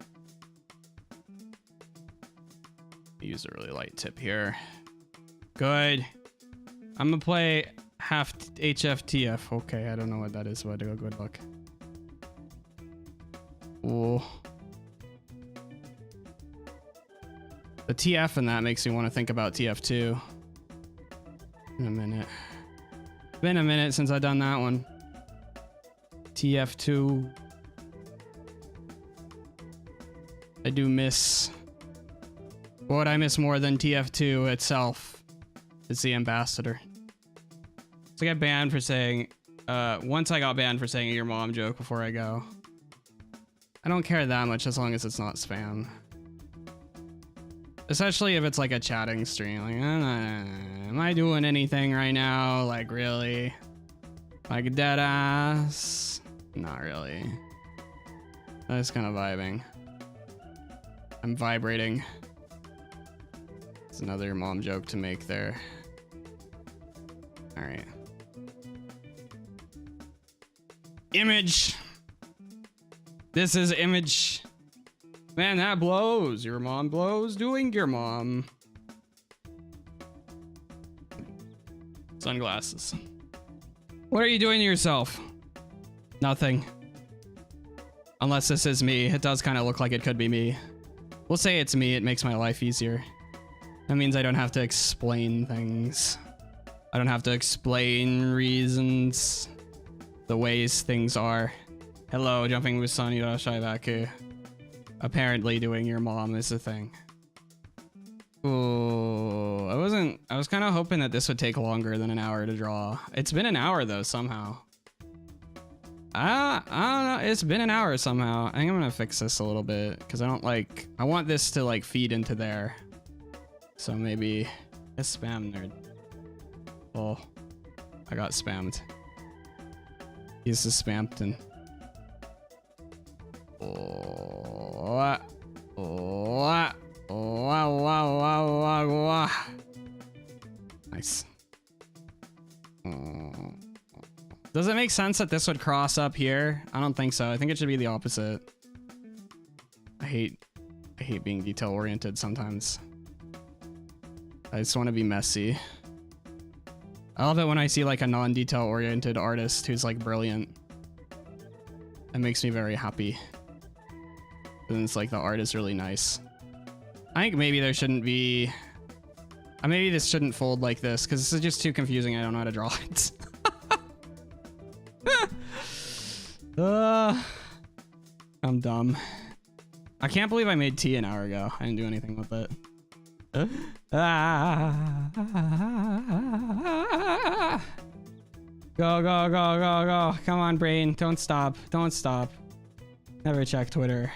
Use a really light tip here. Good. I'm gonna play half HFTF. Okay, I don't know what that is, but a good look. Ooh. The TF in that makes me want to think about TF2. In a minute. Been a minute since I've done that one. TF2. I do miss. What I miss more than TF2 itself is the ambassador. So I got banned for saying, once I got banned for saying a your mom joke before I go. I don't care that much as long as it's not spam. Especially if it's like a chatting stream. Like, am I doing anything right now? Like, really? Like, dead ass? Not really. I'm just kind of vibing. I'm vibrating. It's another mom joke to make there. All right. Image. This is image. Man, that blows. Your mom blows doing your mom. Sunglasses. What are you doing to yourself? Nothing. Unless this is me. It does kind of look like it could be me. We'll say it's me. It makes my life easier. That means I don't have to explain things. I don't have to explain reasons. The ways things are. Hello, jumping with Sunny Shaibaku. Apparently doing your mom is a thing. Ooh, I was kind of hoping that this would take longer than an hour to draw. It's been an hour though, somehow. I don't know, it's been an hour somehow. I think I'm gonna fix this a little bit because I want this to like feed into there. So maybe a spam nerd. Oh, I got spammed. He's just spammed and nice. Does it make sense that this would cross up here? I don't think so. I think it should be the opposite. I hate being detail oriented sometimes. I just want to be messy. I love it when I see like a non-detail oriented artist who's like brilliant. That makes me very happy. And it's like the art is really nice. I think maybe there shouldn't be... maybe this shouldn't fold like this because this is just too confusing. I don't know how to draw it. I'm dumb. I can't believe I made tea an hour ago. I didn't do anything with it. Go, go, go, go, go. Come on, brain. Don't stop. Don't stop. Never check Twitter.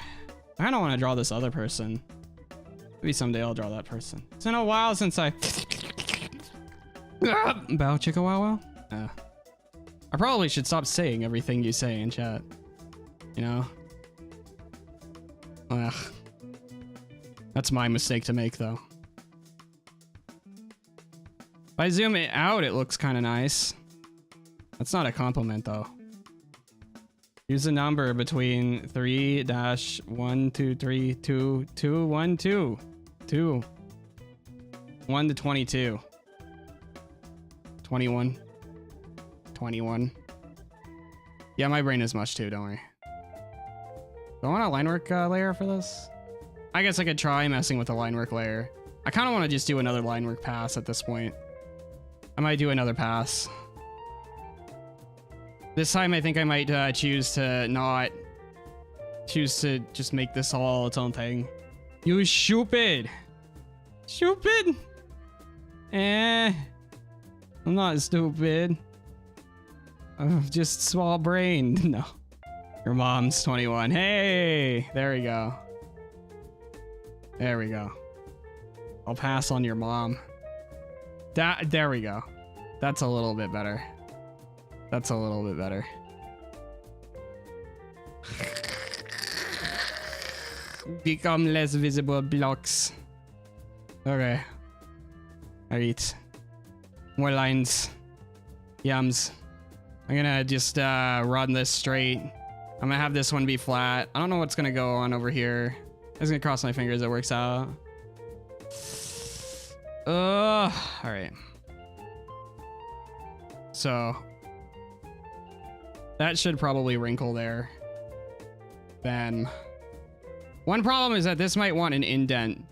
I kind of want to draw this other person. Maybe someday I'll draw that person. It's been a while since I... Bow chicka wow wow? I probably should stop saying everything you say in chat. You know? Ugh. That's my mistake to make, though. If I zoom it out, it looks kind of nice. That's not a compliment, though. Use a number between 3-1, 2, 3, 2, 2, 1, 2. 2. 1 to 22. 21. 21. Yeah, my brain is mush too, don't worry. Do I want a line work layer for this? I guess I could try messing with a line work layer. I kind of want to just do another line work pass at this point. I might do another pass. This time I think I might choose to just make this all its own thing. You stupid! Stupid? I'm not stupid. I'm just small brained. No. Your mom's 21. Hey! There we go. There we go. I'll pass on your mom. There we go. That's a little bit better. That's a little bit better. Become less visible blocks. Okay. Alright. More lines. Yums. I'm gonna just run this straight. I'm gonna have this one be flat. I don't know what's gonna go on over here. I'm just gonna cross my fingers it works out. Alright. So that should probably wrinkle there. Then one problem is that this might want an indent.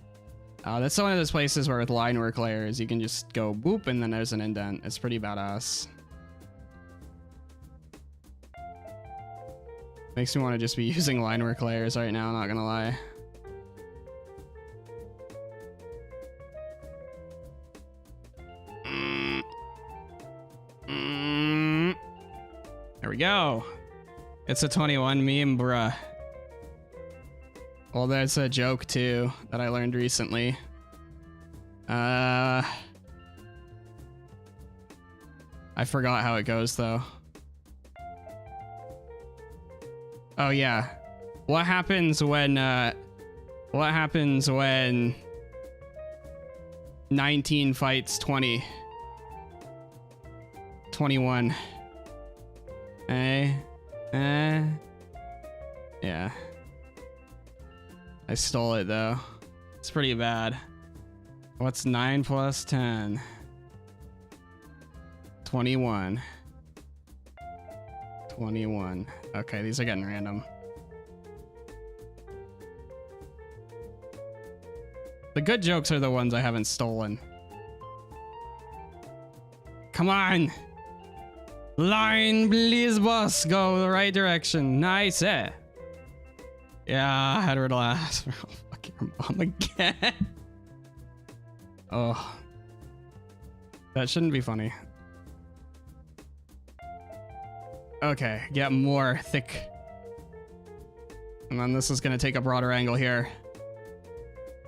That's one of those places where with line work layers you can just go boop and then there's an indent. It's pretty badass. Makes me want to just be using line work layers right now, not gonna lie. There we go. It's a 21 meme, bruh. Well, that's a joke too that I learned recently. I forgot how it goes though. Oh yeah. What happens when 19 fights 20? 21. Yeah. I stole it though. It's pretty bad. What's 9 plus 10? 21. 21. Okay, these are getting random. The good jokes are the ones I haven't stolen. Come on! Line, please, boss. Go the right direction. Nice, eh? Yeah, I had her last. Oh, fuck your mom again. Oh. That shouldn't be funny. Okay, get more thick. And then this is gonna take a broader angle here.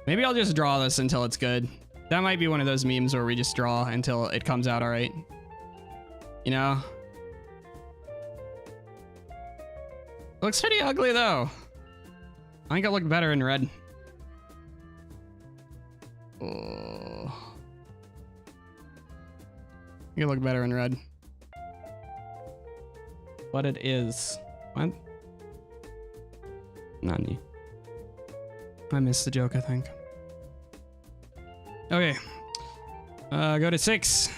Maybe I'll just draw this until it's good. That might be one of those memes where we just draw until it comes out alright. You know? Looks pretty ugly though. I think it looked better in red. Oh. I think it looked better in red. What it is. What? Nani. I missed the joke, I think. Okay. Go to 6.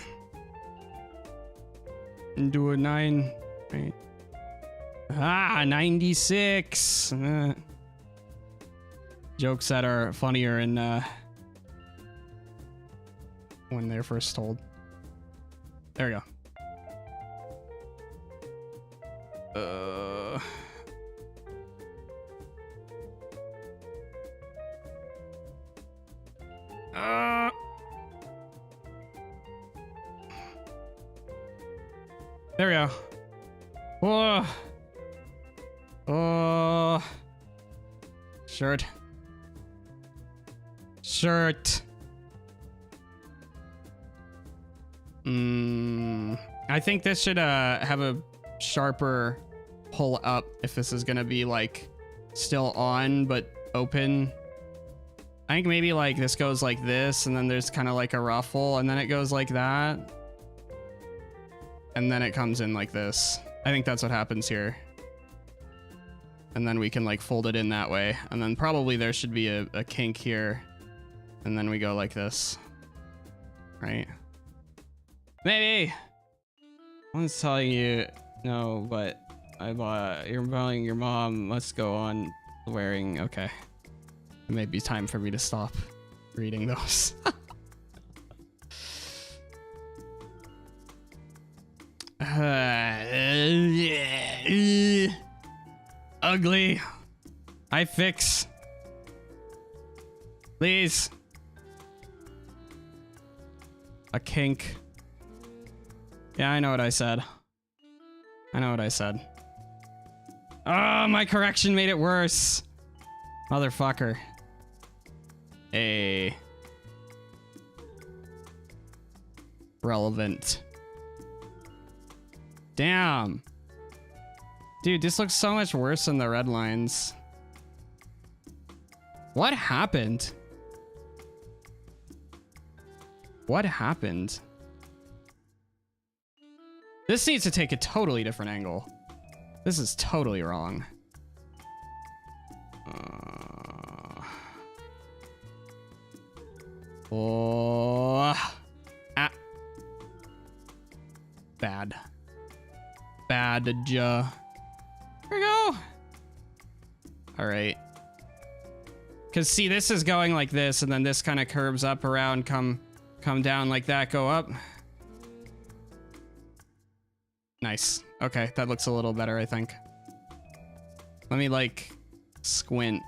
And do a 9. Right. Ah, 96. Jokes that are funnier in when they're first told. There we go. There we go. Whoa. Oh. Shirt. I think this should have a sharper pull up if this is gonna be like still on but open. I think maybe like this goes like this and then there's kind of like a ruffle and then it goes like that. And then it comes in like this. I think that's what happens here. And then we can like fold it in that way. And then probably there should be a kink here. And then we go like this. Right? Maybe! One's telling you no, but you're telling your mom must go on wearing. Okay. It may be time for me to stop reading those. Ugly. I fix. Please. A kink. Yeah, I know what I said. Oh, my correction made it worse. Motherfucker. a relevant. Damn. Dude, this looks so much worse than the red lines. What happened? What happened? This needs to take a totally different angle. This is totally wrong. Bad. Here we go. All right. Because see, this is going like this, and then this kind of curves up around, come down like that, go up. Nice. Okay, that looks a little better, I think. Let me like squint.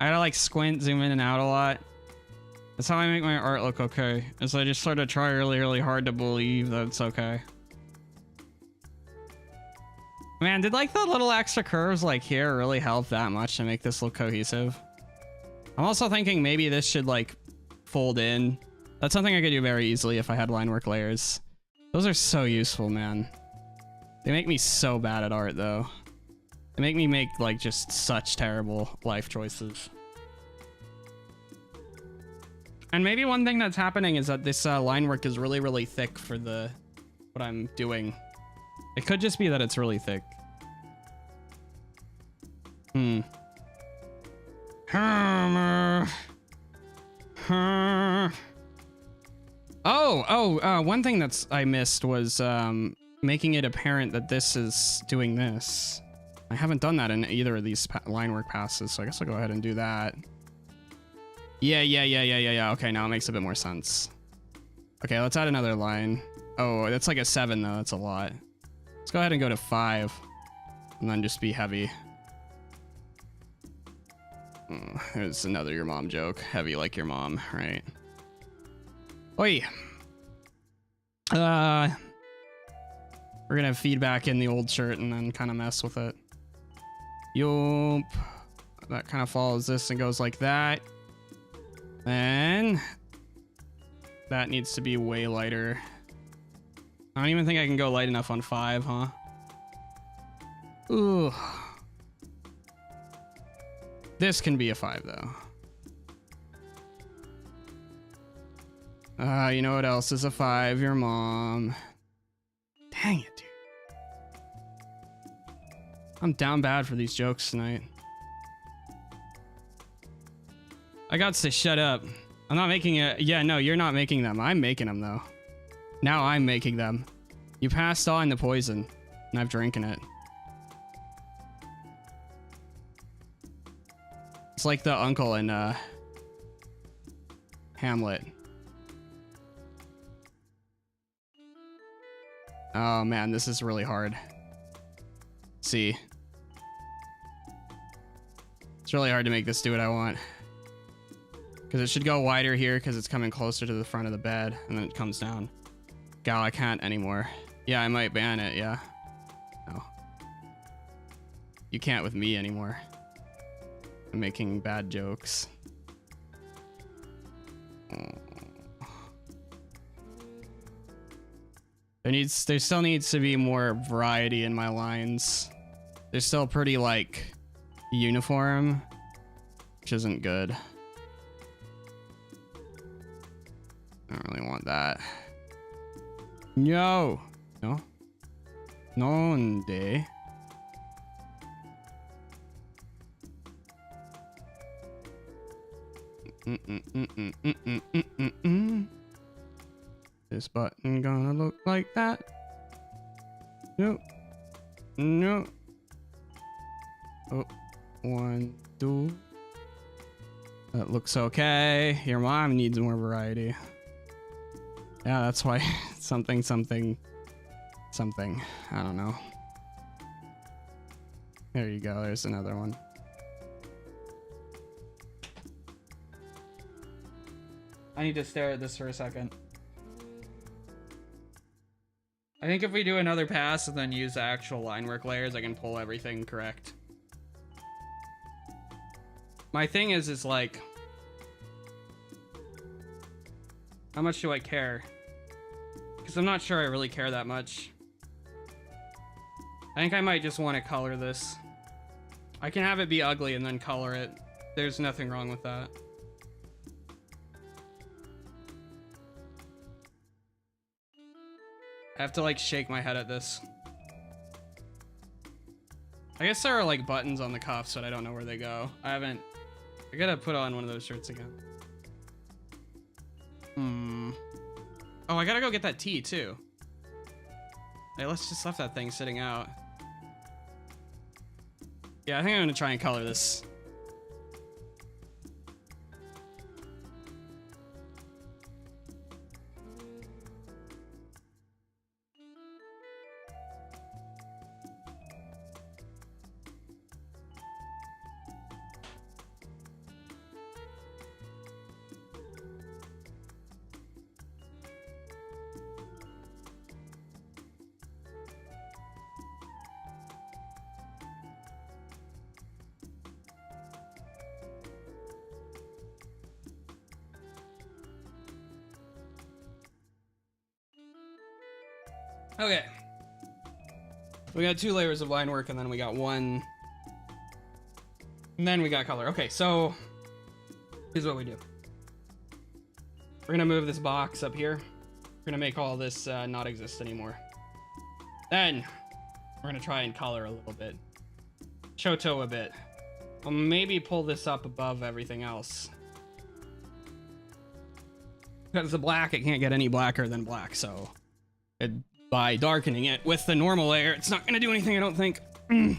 I gotta like squint, zoom in and out a lot. That's how I make my art look okay. Is I just sort of try really, really hard to believe that it's okay. Man, did like the little extra curves like here really help that much to make this look cohesive? I'm also thinking maybe this should like fold in. That's something I could do very easily if I had line work layers. Those are so useful, man. They make me so bad at art though. They make me make like just such terrible life choices. And maybe one thing that's happening is that this line work is really, really thick for what I'm doing. It could just be that it's really thick. One thing that's I missed was making it apparent that this is doing this. I haven't done that in either of these line work passes, so I guess I'll go ahead and do that. Yeah. Okay, now it makes a bit more sense. Okay, let's add another line. Oh, that's like a 7 though. That's a lot. Let's go ahead and go to 5 and then just be heavy. There's another your mom joke. Heavy like your mom, right? Oi. We're gonna have feedback in the old shirt and then kind of mess with it. Yup. That kind of follows this and goes like that. Then that needs to be way lighter. I don't even think I can go light enough on 5, huh? Ooh. This can be a 5 though. You know what else is a 5? Your mom. Dang it, dude. I'm down bad for these jokes tonight. I got to shut up. I'm not making it. Yeah, no, you're not making them. I'm making them though. Now I'm making them. You passed on the poison, and I've drinking it. It's like the uncle in Hamlet. Oh man, this is really hard. See. It's really hard to make this do what I want. Because it should go wider here because it's coming closer to the front of the bed, and then it comes down. God, I can't anymore. Yeah, I might ban it, yeah. No. You can't with me anymore. I'm making bad jokes. There still needs to be more variety in my lines. They're still pretty like uniform, which isn't good. I don't really want that. No. No. Nonde. This button gonna look like that. No. No. Oh, 1, 2. That looks okay. Your mom needs more variety. Yeah, that's why something. I don't know. There you go. There's another one. I need to stare at this for a second. I think if we do another pass and then use the actual line work layers, I can pull everything correct. My thing is like, How much do I care? Because I'm not sure I really care that much. I think I might just want to color this. I can have it be ugly and then color it. There's nothing wrong with that. I have to like shake my head at this. I guess there are like buttons on the cuffs, but I don't know where they go. I gotta put on one of those shirts again. Oh, I gotta go get that tea too. Hey, let's just left that thing sitting out. Yeah, I think I'm gonna try and color this. Okay. We got 2 layers of line work, and then we got 1. And then we got color. Okay, so here's what we do. We're gonna move this box up here. We're gonna make all this not exist anymore. Then we're gonna try and color a little bit. Shoto a bit. I'll maybe pull this up above everything else. Because the black, it can't get any blacker than black, so by darkening it with the normal layer, it's not gonna do anything, I don't think. I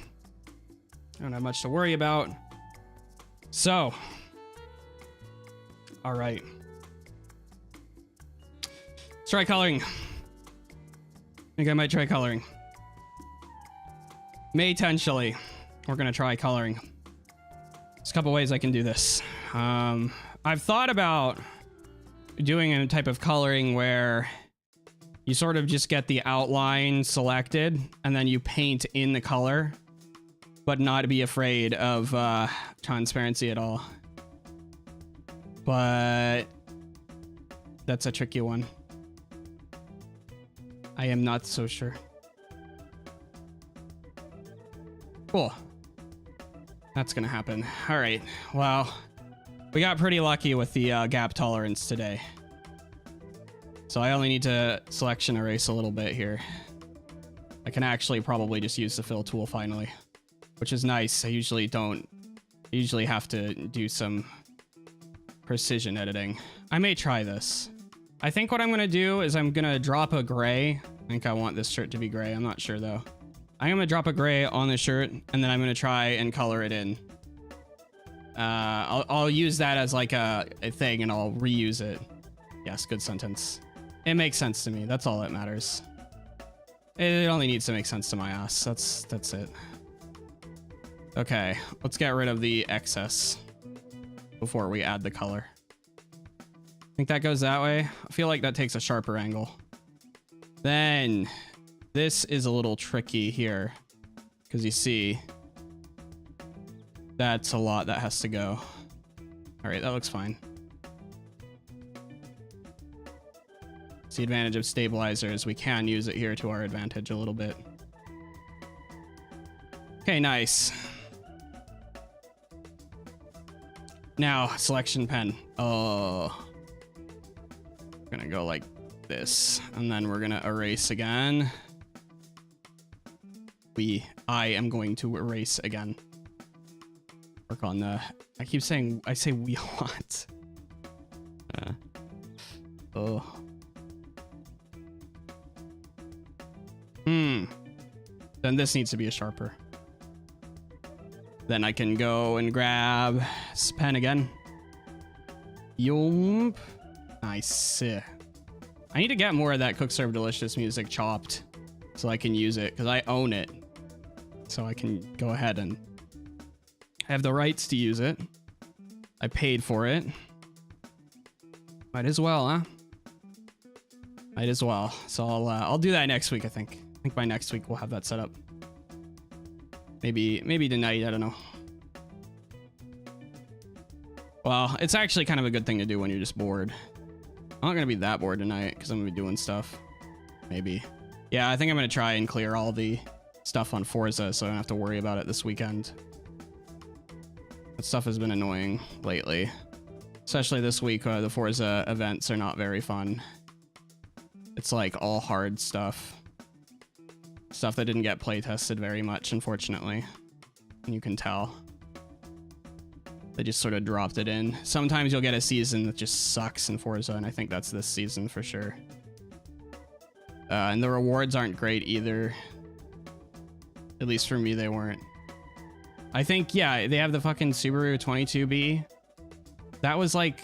don't have much to worry about. So, all right. Let's try coloring. I think I might try coloring. Potentially, we're gonna try coloring. There's a couple ways I can do this. I've thought about doing a type of coloring where you sort of just get the outline selected and then you paint in the color, but not be afraid of transparency at all. But that's a tricky one. I am not so sure. Cool. That's gonna happen. All right. Well, we got pretty lucky with the gap tolerance today. So I only need to selection erase a little bit here. I can actually probably just use the fill tool finally, which is nice. I usually have to do some precision editing. I may try this. I think what I'm gonna do is I'm gonna drop a gray. I think I want this shirt to be gray. I'm not sure though. I'm gonna drop a gray on the shirt and then I'm gonna try and color it in. I'll use that as like a thing and I'll reuse it. Yes, good sentence. It makes sense to me. That's all that matters. It only needs to make sense to my ass. That's it. Okay, let's get rid of the excess before we add the color. I think that goes that way. I feel like that takes a sharper angle. Then this is a little tricky here because you see that's a lot that has to go. All right, that looks fine. It's the advantage of stabilizers. We can use it here to our advantage a little bit. Okay, nice. Now, selection pen. Oh. We're gonna go like this, and then we're gonna erase again. I am going to erase again. Work on the, I say we a lot. Oh. Then this needs to be a sharper. Then I can go and grab this pen again. Yomp. Nice. I need to get more of that Cook Serve Delicious music chopped so I can use it because I own it. So I can go ahead and have the rights to use it. I paid for it. Might as well, huh? Might as well. So I'll do that next week, I think. I think by next week we'll have that set up. Maybe tonight, I don't know. Well, it's actually kind of a good thing to do when you're just bored. I'm not gonna be that bored tonight because I'm gonna be doing stuff. Maybe. Yeah, I think I'm gonna try and clear all the stuff on Forza so I don't have to worry about it this weekend. That stuff has been annoying lately. Especially this week, the Forza events are not very fun. It's like all hard stuff. Stuff that didn't get play tested very much, unfortunately. And you can tell. They just sort of dropped it in. Sometimes you'll get a season that just sucks in Forza, and I think that's this season for sure. And the rewards aren't great either. At least for me, they weren't. I think, yeah, they have the fucking Subaru 22B. That was like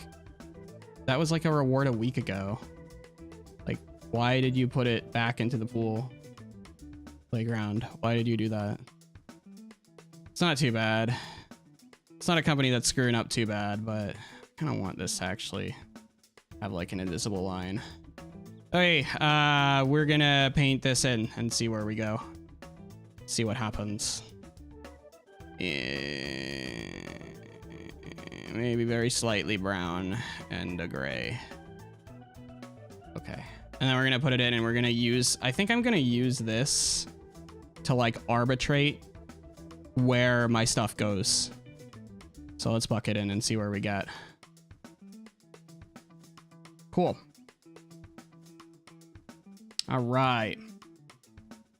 a reward a week ago. Like, why did you put it back into the pool playground? Why did you do that? It's not too bad. It's not a company that's screwing up too bad, but I kind of want this to actually have like an invisible line. Okay, we're gonna paint this in and see where we go. See what happens. Maybe very slightly brown and a gray. Okay. And then we're gonna put it in and we're gonna use, I think I'm gonna use this to like arbitrate where my stuff goes. So let's bucket in and see where we get. Cool. All right.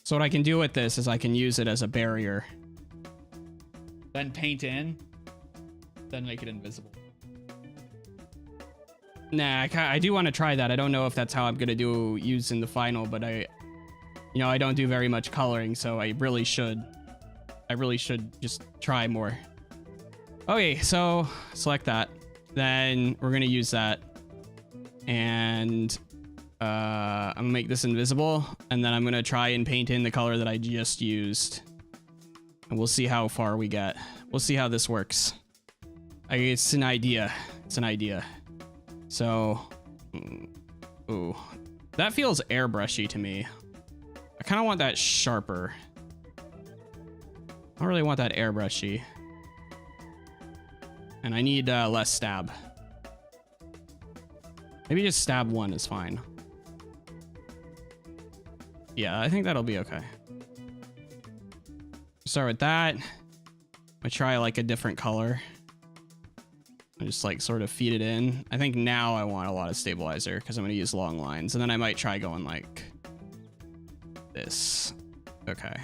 So what I can do with this is I can use it as a barrier. Then paint in, then make it invisible. Nah, I do want to try that. I don't know if that's how I'm gonna use in the final, but I don't do very much coloring, so I really should just try more. Okay, so select that. Then we're gonna use that, and I'm gonna make this invisible, and then I'm gonna try and paint in the color that I just used. And we'll see how far we get. We'll see how this works. It's an idea. It's an idea. So, ooh, that feels airbrushy to me. I kind of want that sharper. I don't really want that airbrushy. And I need less stab. Maybe just stab 1 is fine. Yeah, I think that'll be okay. Start with that. I try like a different color. I just like sort of feed it in. I think now I want a lot of stabilizer because I'm going to use long lines, and then I might try going like this. Okay.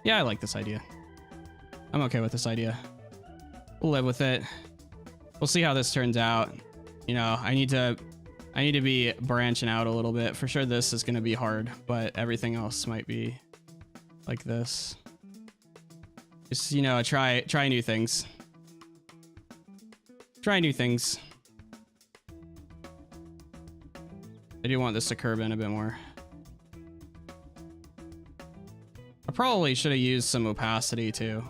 Yeah, I like this idea. I'm okay with this idea. We'll live with it. We'll see how this turns out. You know, I need to be branching out a little bit. For sure this is going to be hard, but everything else might be like this. Just, you know, try new things. Try new things. I do want this to curve in a bit more. I probably should have used some opacity too.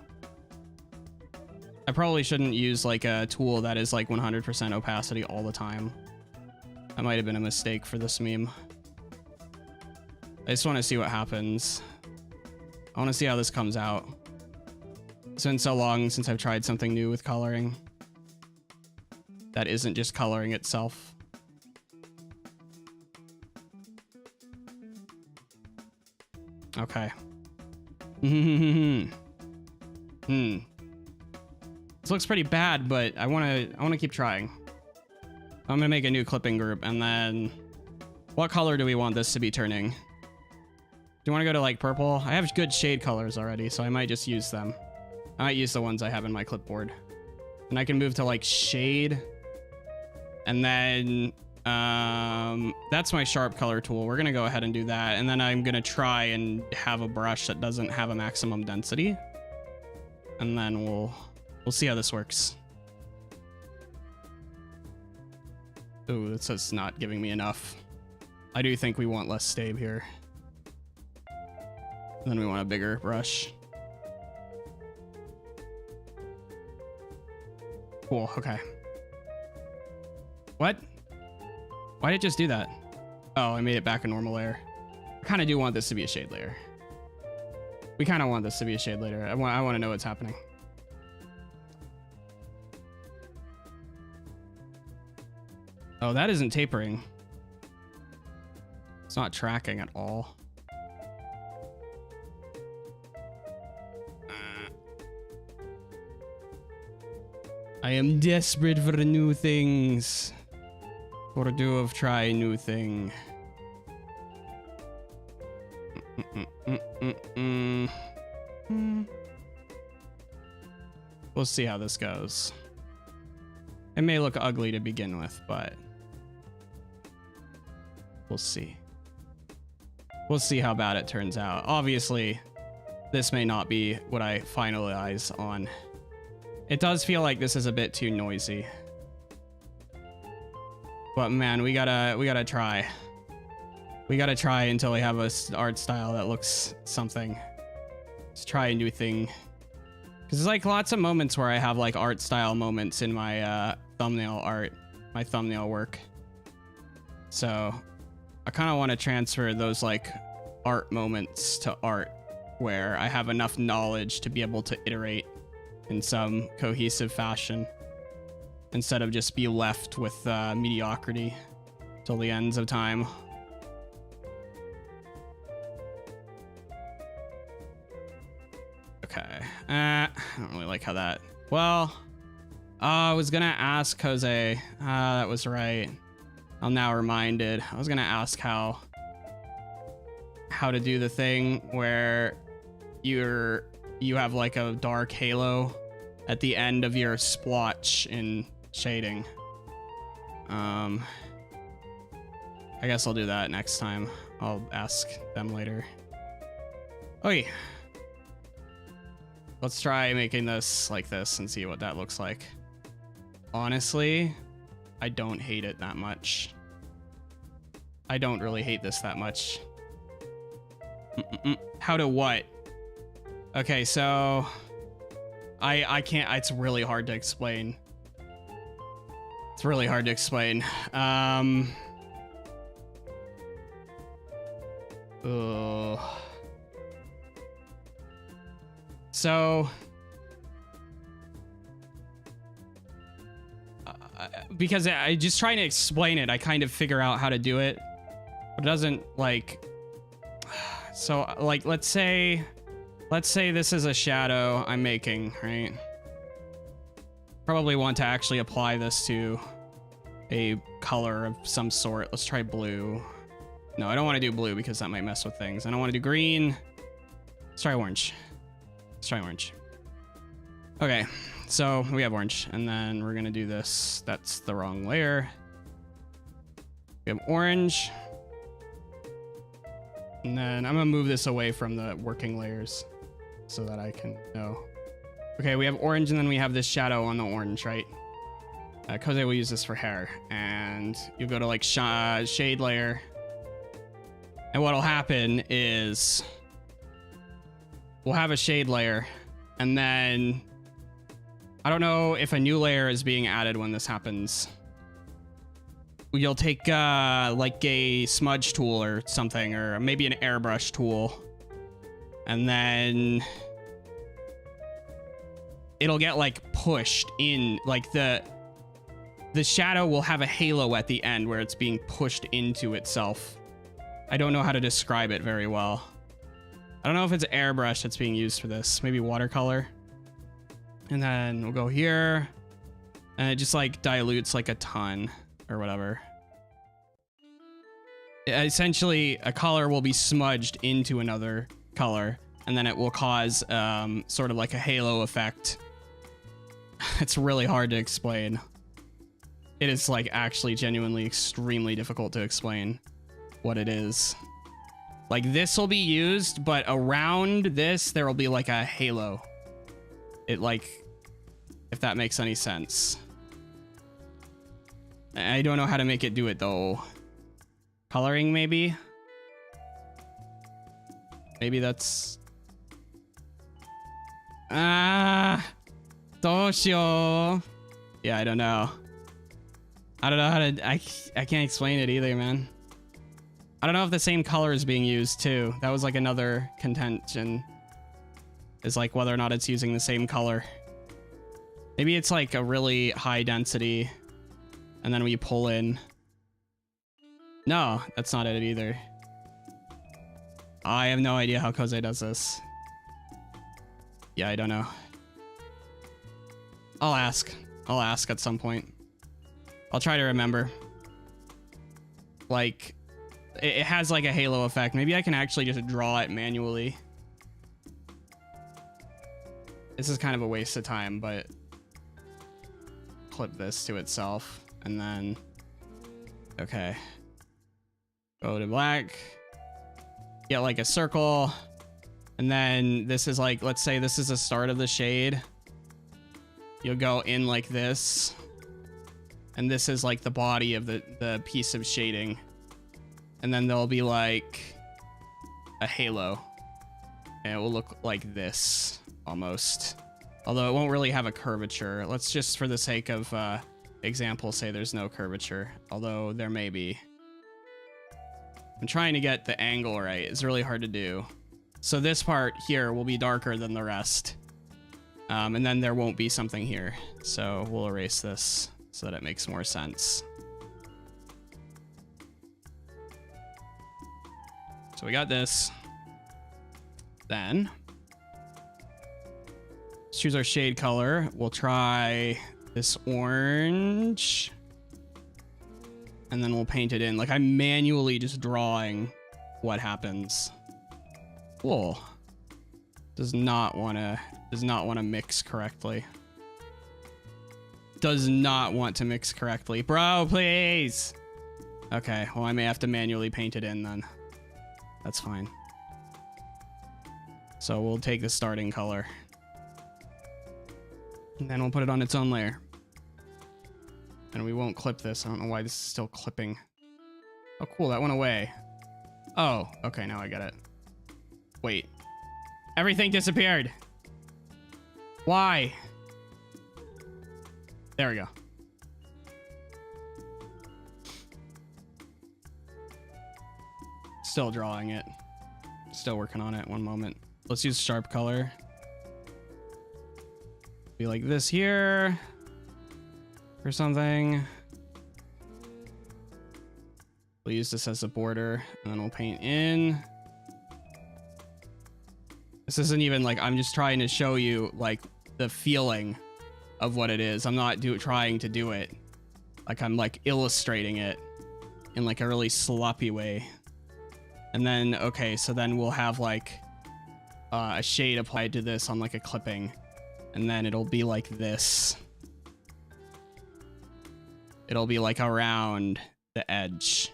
I probably shouldn't use like a tool that is like 100% opacity all the time. That might have been a mistake for this meme. I just want to see what happens. I want to see how this comes out. It's been so long since I've tried something new with coloring. That isn't just coloring itself. Okay. This looks pretty bad, but I want to keep trying. I'm gonna make a new clipping group, and then what color do we want this to be turning? Do you want to go to like purple? I have good shade colors already, so I might just use them. I might use the ones I have in my clipboard, and I can move to like shade, and then that's my sharp color tool. We're gonna go ahead and do that, and then I'm gonna try and have a brush that doesn't have a maximum density, and then we'll see how this works. Ooh, this is not giving me enough. I do think we want less stab here. And then we want a bigger brush. Cool, okay. What? Why did it just do that? Oh, I made it back a normal layer. I kind of do want this to be a shade layer. We kind of want this to be a shade later. I want to know what's happening. Oh, that isn't tapering. It's not tracking at all. I am desperate for new things. For do of try new thing. We'll see how this goes. It may look ugly to begin with, but we'll see. We'll see how bad it turns out. Obviously, this may not be what I finalize on. It does feel like this is a bit too noisy. But man, we gotta try. We gotta try until we have a art style that looks something. Let's try a new thing. Cause there's like lots of moments where I have like art style moments in my thumbnail art, my thumbnail work. So I kind of want to transfer those like art moments to art where I have enough knowledge to be able to iterate in some cohesive fashion instead of just be left with mediocrity till the ends of time. Okay. I don't really like how that... Well, I was gonna ask Jose. That was right. I'm now reminded. I was gonna ask how to do the thing where you have like a dark halo at the end of your splotch in shading. I guess I'll do that next time. I'll ask them later. Okay. Let's try making this like this and see what that looks like. Honestly, I don't hate it that much. I don't really hate this that much. How to what? Okay, so I can't, it's really hard to explain. It's really hard to explain. So because I just trying to explain it, I kind of figure out how to do it, but it doesn't like, so like, let's say this is a shadow I'm making, right? Probably want to actually apply this to a color of some sort. Let's try blue. No, I don't want to do blue because that might mess with things. I don't want to do green. Let's try orange. Let's try orange. Okay, so we have orange, and then we're gonna do this. That's the wrong layer. We have orange. And then I'm gonna move this away from the working layers so that I can know. Okay, we have orange, and then we have this shadow on the orange, right? Because I will use this for hair. And you go to like shade layer. And what'll happen is we'll have a shade layer, and then I don't know if a new layer is being added when this happens. You'll take like a smudge tool or something, or maybe an airbrush tool, and then it'll get like pushed in, like the shadow will have a halo at the end where it's being pushed into itself. I don't know how to describe it very well. I don't know if it's airbrush that's being used for this. Maybe watercolor. And then we'll go here. And it just like dilutes like a ton or whatever. Essentially, a color will be smudged into another color. And then it will cause sort of like a halo effect. It's really hard to explain. It is like actually genuinely extremely difficult to explain what it is. Like this will be used, but around this there will be like a halo. It like, if that makes any sense. I don't know how to make it do it though. Coloring maybe? Maybe that's... Doshio. Yeah, I don't know. I don't know how to... I can't explain it either, man. I don't know if the same color is being used too. That was like another contention. is like whether or not it's using the same color. Maybe it's like a really high density and then we pull in. No, that's not it either. I have no idea how Koze does this. Yeah, I don't know. I'll ask at some point. I'll try to remember. Like, it has like a halo effect. Maybe I can actually just draw it manually. This is kind of a waste of time, but clip this to itself and then, okay. Go to black, get like a circle. And then this is like, let's say this is the start of the shade. You'll go in like this. And this is like the body of the piece of shading. And then there'll be like a halo. And it will look like this almost. Although it won't really have a curvature. Let's just, for the sake of example, say there's no curvature. Although there may be. I'm trying to get the angle right. It's really hard to do. So this part here will be darker than the rest. And then there won't be something here. So we'll erase this so that it makes more sense. So we got this. Then let's choose our shade color. We'll try this orange. And then we'll paint it in. Like I'm manually just drawing what happens. Cool. Does not want to mix correctly. Does not want to mix correctly. Bro, please. Okay, well I may have to manually paint it in then. That's fine. So we'll take the starting color. And then we'll put it on its own layer. And we won't clip this. I don't know why this is still clipping. Oh cool, that went away. Oh, okay, now I get it. Wait. Everything disappeared. Why? There we go. Still drawing it. Still working on it. One moment. Let's use sharp color. Be like this here. Or something. We'll use this as a border. And then we'll paint in. This isn't even like, I'm just trying to show you like the feeling of what it is. I'm not trying to do it. Like I'm like illustrating it in like a really sloppy way. And then, okay, so then we'll have like a shade applied to this on like a clipping. And then it'll be like this. It'll be like around the edge.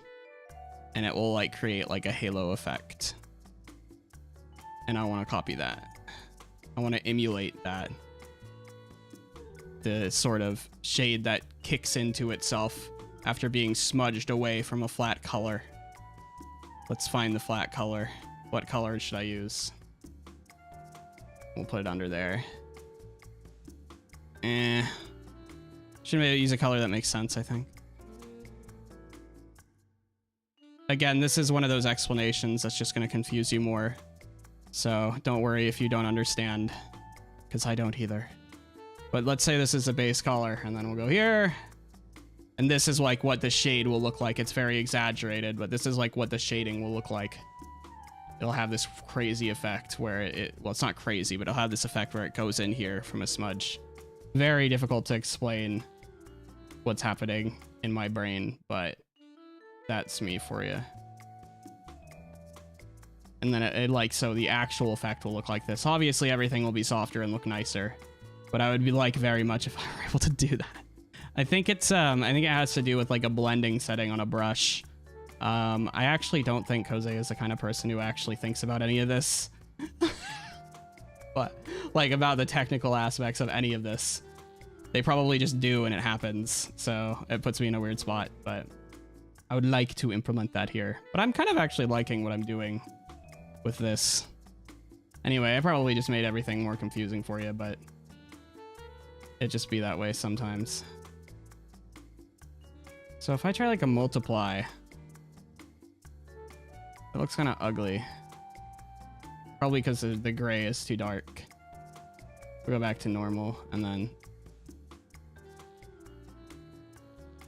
And it will like create like a halo effect. And I want to copy that. I want to emulate that. The sort of shade that kicks into itself after being smudged away from a flat color. Let's find the flat color. What color should I use? We'll put it under there. Should maybe use a color that makes sense, I think. Again, this is one of those explanations that's just going to confuse you more. So don't worry if you don't understand, because I don't either. But let's say this is a base color, and then we'll go here. And this is like what the shade will look like. It's very exaggerated, but this is like what the shading will look like. It'll have this crazy effect where well, it's not crazy, but it'll have this effect where it goes in here from a smudge. Very difficult to explain what's happening in my brain, but that's me for you. And then it like, so the actual effect will look like this. Obviously everything will be softer and look nicer, but I would be like very much if I were able to do that. I think it's, I think it has to do with like a blending setting on a brush. I actually don't think Koze is the kind of person who actually thinks about any of this. But like about the technical aspects of any of this. They probably just do and it happens. So it puts me in a weird spot, but I would like to implement that here. But I'm kind of actually liking what I'm doing with this. Anyway, I probably just made everything more confusing for you, but it just be that way sometimes. So if I try like a multiply, it looks kind of ugly. Probably because the gray is too dark. We'll go back to normal and then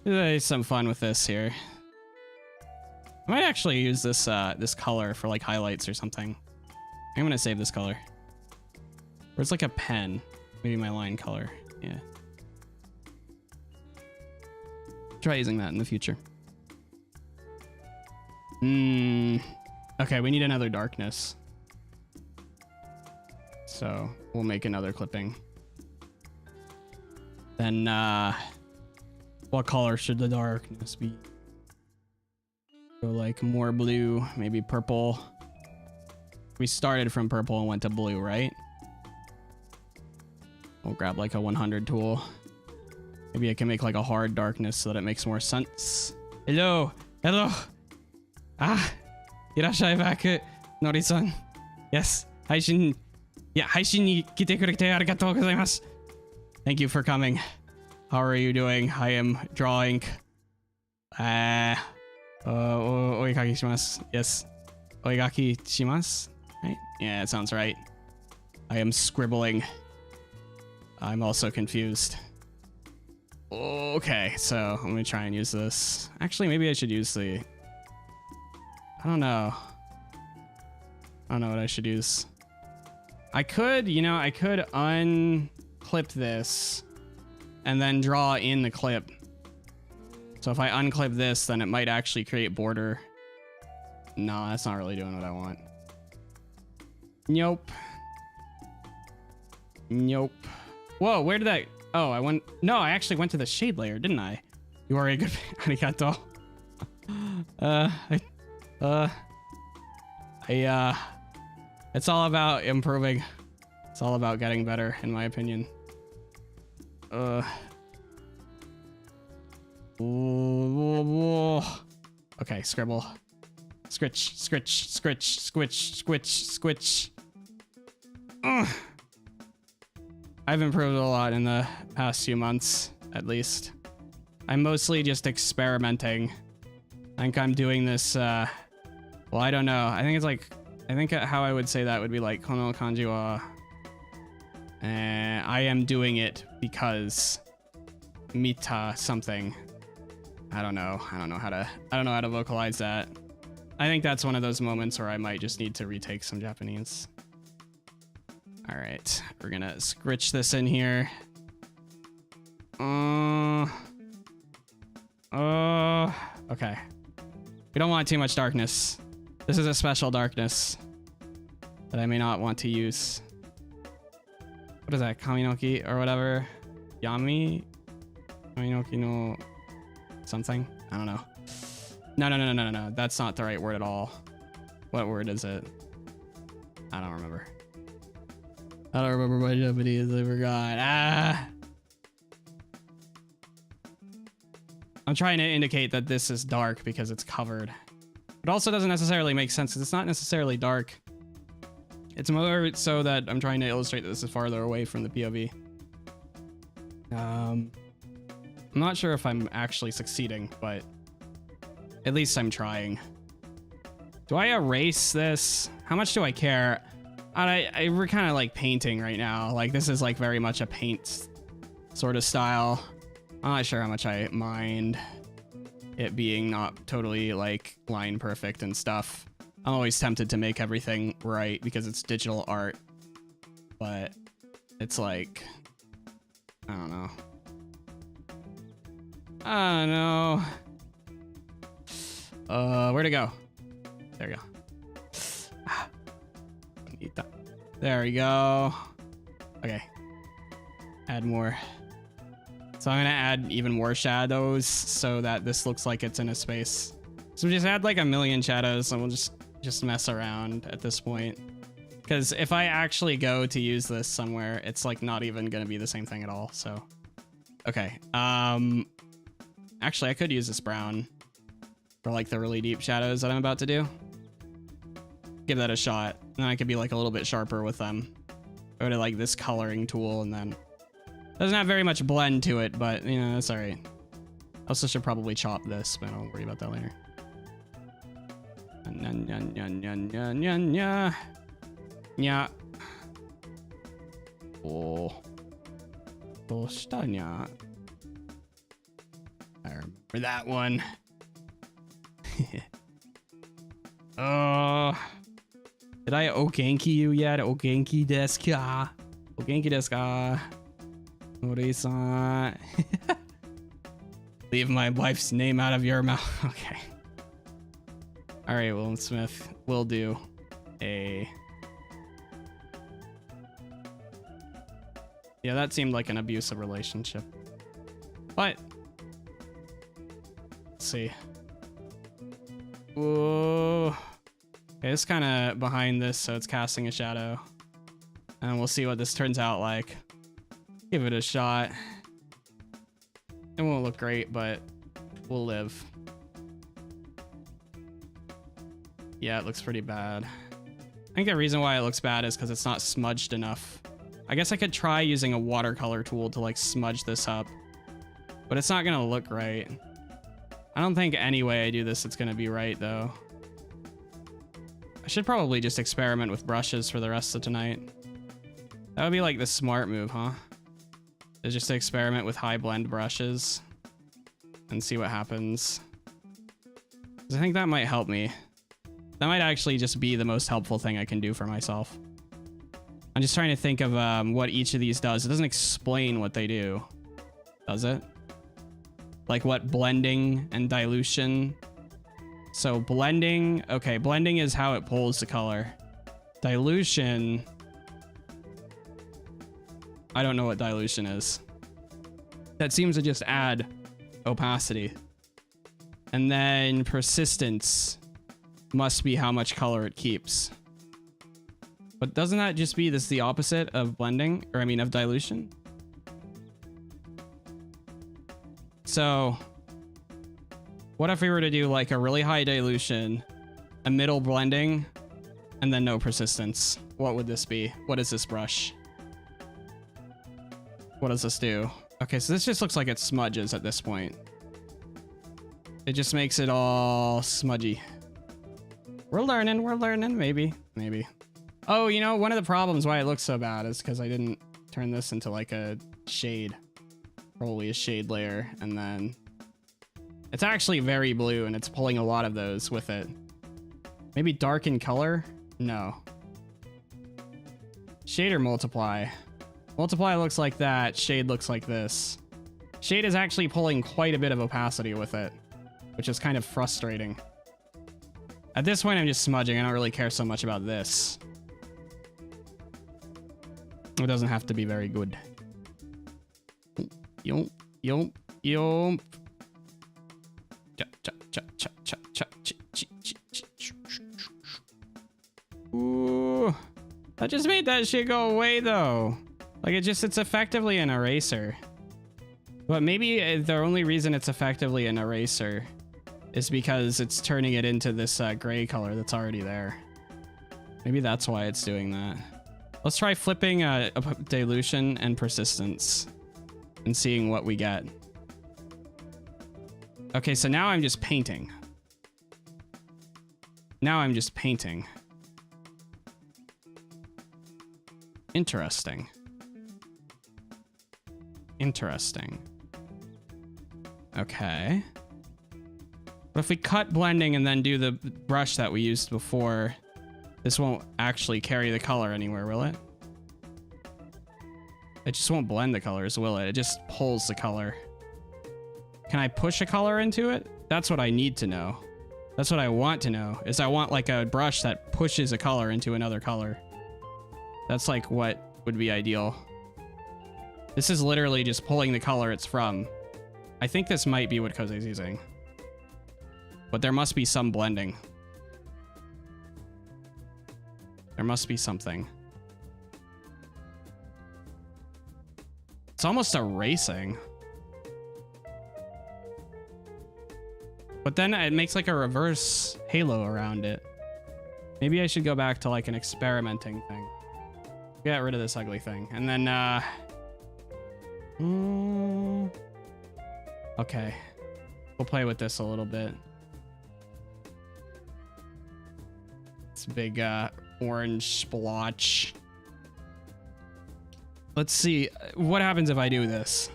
there's some fun with this here. I might actually use this this color for like highlights or something. I'm gonna save this color. Or it's like a pen. Maybe my line color. Yeah. Try using that in the future. Okay, we need another darkness. So we'll make another clipping. Then what color should the darkness be? Go like more blue, maybe purple. We started from purple and went to blue, right? We'll grab like a 100 tool. Maybe I can make like a hard darkness so that it makes more sense. Hello, hello. Ah, irashai back, Nori-san. Yes, haishin. Yeah, haishin ni kite kurete arigatou gozaimasu. Thank you for coming. How are you doing? I am drawing. Oigaki shimasu. Yes. Oigaki shimasu. Right? Yeah, it sounds right. I am scribbling. I'm also confused. Okay, so I'm gonna try and use this. Actually, maybe I should use the... I don't know. I don't know what I should use. I could, you know, I could unclip this and then draw in the clip. So if I unclip this, then it might actually create border. No, that's not really doing what I want. Nope. Nope. Whoa, where did that... Oh, I went... No, I actually went to the shade layer, didn't I? You are a good... Arigato. It's all about improving. It's all about getting better, in my opinion. Okay, scribble. Scritch, scritch, scritch, squitch, squitch, squitch. I've improved a lot in the past few months, at least. I'm mostly just experimenting. I think I'm doing this, well, I don't know. I think it's like, I think how I would say that would be like, kono kanji wa, I am doing it because mita something. I don't know how to vocalize that. I think that's one of those moments where I might just need to retake some Japanese. All right, we're gonna scritch this in here. Okay. We don't want too much darkness. This is a special darkness that I may not want to use. What is that? Kaminoki or whatever? Yami? Kaminoki no something? I don't know. No. That's not the right word at all. What word is it? I don't remember. I don't remember my Japanese. I forgot. I'm trying to indicate that this is dark because it's covered. It also doesn't necessarily make sense. It's not necessarily dark. It's more so that I'm trying to illustrate that this is farther away from the POV. I'm not sure if I'm actually succeeding, but at least I'm trying. Do I erase this? How much do I care? We're kind of like painting right now. Like this is like very much a paint sort of style. I'm not sure how much I mind it being not totally like line perfect and stuff. I'm always tempted to make everything right because it's digital art, but it's like, I don't know. Where'd it go? There we go. There we go. Okay. Add more. So I'm gonna add even more shadows so that this looks like it's in a space. So we just add like a million shadows and we'll just mess around at this point. Because if I actually go to use this somewhere, it's like not even gonna be the same thing at all. So, okay. Actually, I could use this brown for like the really deep shadows that I'm about to do. Give that a shot. Then I could be like a little bit sharper with them. Go to like this coloring tool and then doesn't have very much blend to it, but you know, that's all right. Also should probably chop this, but I'll worry about that later. Yeah. Oh. Dostania. I remember that one. Oh. Did I ogenki you yet? Ogenki desu ka? Ogenki desu ka? Ori-san. Leave my wife's name out of your mouth. Okay. All right, Will Smith. Will do a... Yeah, that seemed like an abusive relationship. But... Let's see. Whoa. Okay, it's kind of behind this, so it's casting a shadow. And we'll see what this turns out like. Give it a shot. It won't look great, but we'll live. Yeah, it looks pretty bad. I think the reason why it looks bad is because it's not smudged enough. I guess I could try using a watercolor tool to like smudge this up, but it's not gonna look right. I don't think any way I do this it's gonna be right though. I should probably just experiment with brushes for the rest of tonight. That would be like the smart move, huh? Is just to experiment with high blend brushes and see what happens. 'Cause I think that might help me. That might actually just be the most helpful thing I can do for myself. I'm just trying to think of what each of these does. It doesn't explain what they do, does it? Like what blending and dilution. So blending, okay, blending is how it pulls the color. Dilution, I don't know what dilution is. That seems to just add opacity. And then persistence must be how much color it keeps. But doesn't that just be this the opposite of blending? Or I mean of dilution? So what if we were to do like a really high dilution, a middle blending, and then no persistence? What would this be? What is this brush? What does this do? Okay, so this just looks like it smudges at this point. It just makes it all smudgy. We're learning, maybe. Oh, you know, one of the problems why it looks so bad is because I didn't turn this into like a shade. Probably a shade layer, and then it's actually very blue and it's pulling a lot of those with it. Maybe darken color? No. Shade or multiply? Multiply looks like that, shade looks like this. Shade is actually pulling quite a bit of opacity with it, which is kind of frustrating. At this point, I'm just smudging. I don't really care so much about this. It doesn't have to be very good. Yomp, yomp, yomp. Ooh, that just made that shit go away though. Like it's effectively an eraser. But maybe the only reason it's effectively an eraser is because it's turning it into this gray color that's already there. Maybe that's why it's doing that. Let's try flipping dilution and persistence and seeing what we get. Okay, so now I'm just painting. Interesting. Okay. But if we cut blending and then do the brush that we used before, this won't actually carry the color anywhere, will it? It just won't blend the colors, will it? It just pulls the color. Can I push a color into it? That's what I need to know. That's what I want to know, is I want like a brush that pushes a color into another color. That's like what would be ideal. This is literally just pulling the color it's from. I think this might be what Koze's using. But there must be some blending. There must be something. It's almost erasing. But then it makes like a reverse halo around it. Maybe I should go back to like an experimenting thing. Get rid of this ugly thing. And then, okay. We'll play with this a little bit. This big orange splotch. Let's see. What happens if I do this?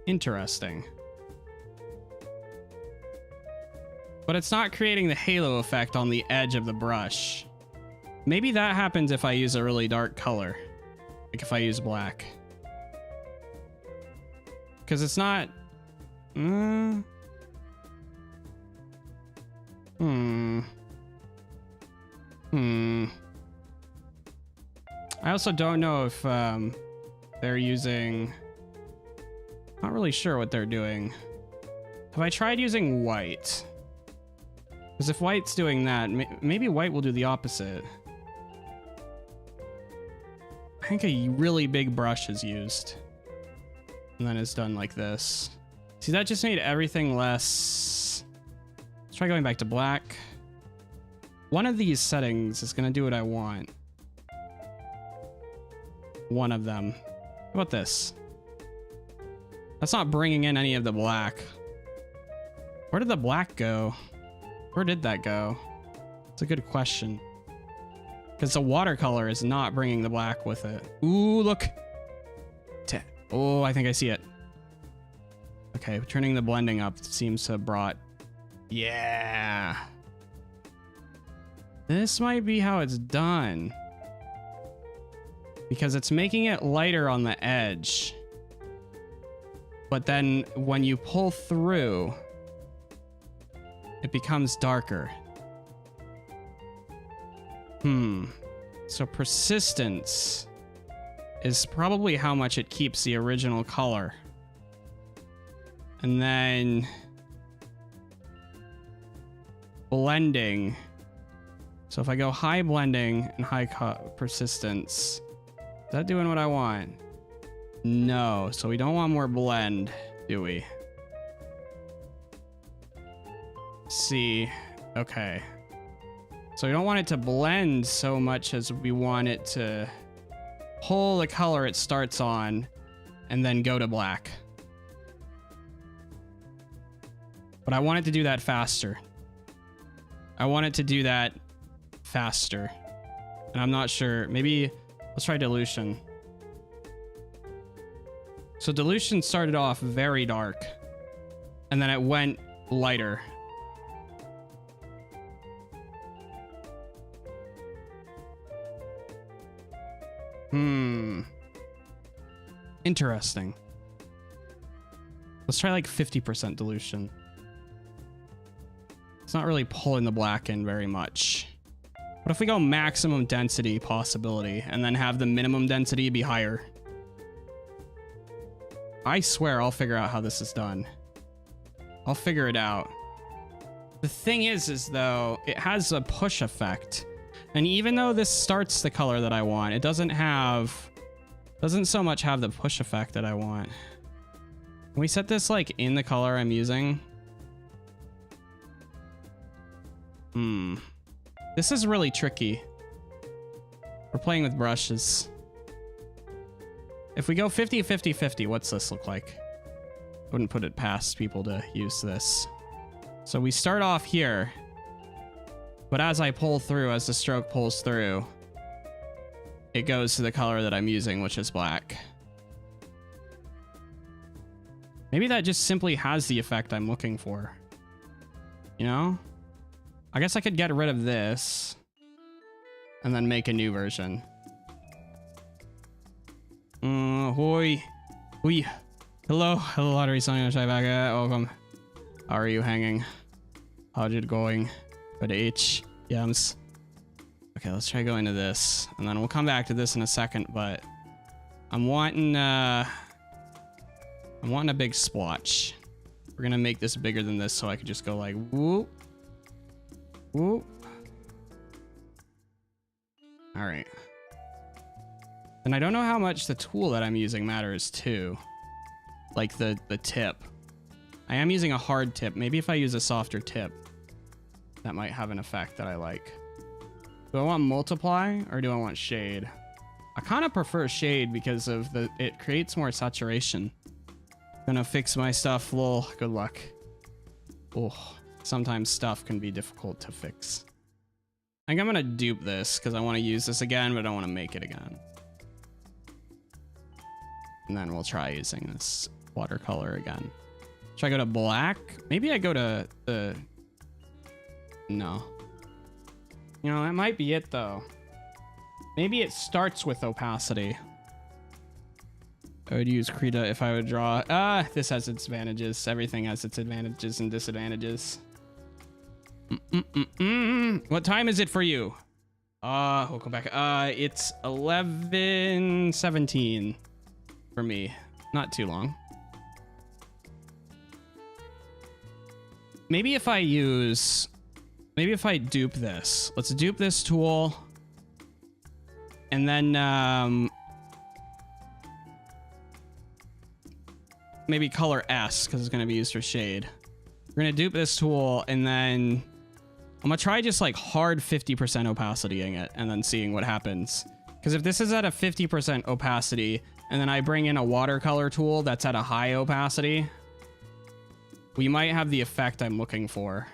Interesting. But it's not creating the halo effect on the edge of the brush. Maybe that happens if I use a really dark color. Like if I use black. Because it's not... I also don't know if they're using... Not really sure what they're doing. Have I tried using white? Because if white's doing that, maybe white will do the opposite. I think a really big brush is used. And then it's done like this. See, that just made everything less... Let's try going back to black. One of these settings is going to do what I want. One of them. How about this? That's not bringing in any of the black. Where did the black go? Where did that go? It's a good question. Because the watercolor is not bringing the black with it. Ooh, look. Oh, I think I see it. Okay, turning the blending up seems to have brought... Yeah. This might be how it's done. Because it's making it lighter on the edge. But then when you pull through, it becomes darker. So persistence is probably how much it keeps the original color. And then blending. So if I go high blending and high persistence, is that doing what I want? No, so we don't want more blend, do we? See, okay. So we don't want it to blend so much as we want it to pull the color it starts on and then go to black. But I want it to do that faster. I want it to do that faster. And I'm not sure, maybe let's try dilution. So dilution started off very dark and then it went lighter. Interesting. Let's try like 50% dilution. It's not really pulling the black in very much. What if we go maximum density possibility and then have the minimum density be higher? I swear I'll figure out how this is done. I'll figure it out. The thing is though, it has a push effect. And even though this starts the color that I want, it doesn't so much have the push effect that I want. Can we set this like in the color I'm using? This is really tricky. We're playing with brushes. If we go 50, 50, 50, what's this look like? Wouldn't put it past people to use this. So we start off here, but as I pull through, as the stroke pulls through, it goes to the color that I'm using, which is black. Maybe that just simply has the effect I'm looking for. You know? I guess I could get rid of this and then make a new version. Hoi. Hoi. Hello, lottery sign back. Welcome. How are you hanging? How's it going? Good H. Yums. Okay, let's try going to this, and then we'll come back to this in a second. But I'm wanting a big splotch. We're gonna make this bigger than this, so I could just go like whoop, whoop. All right. And I don't know how much the tool that I'm using matters too. Like the tip. I am using a hard tip. Maybe if I use a softer tip, that might have an effect that I like. Do I want multiply or do I want shade? I kind of prefer shade because of it creates more saturation. Gonna fix my stuff, lol. Good luck. Oh, sometimes stuff can be difficult to fix. I think I'm gonna dupe this because I want to use this again, but I don't want to make it again. And then we'll try using this watercolor again. Should I go to black? Maybe I go to the... No. You know, that might be it though. Maybe it starts with opacity. I would use Krita if I would draw. This has its advantages. Everything has its advantages and disadvantages. What time is it for you? We'll go back. It's 11:17 for me. Not too long. Maybe if I dupe this. Let's dupe this tool. And then, maybe color S because it's going to be used for shade. We're going to dupe this tool and then I'm going to try just like hard 50% opacitying it and then seeing what happens. Because if this is at a 50% opacity and then I bring in a watercolor tool that's at a high opacity, we might have the effect I'm looking for.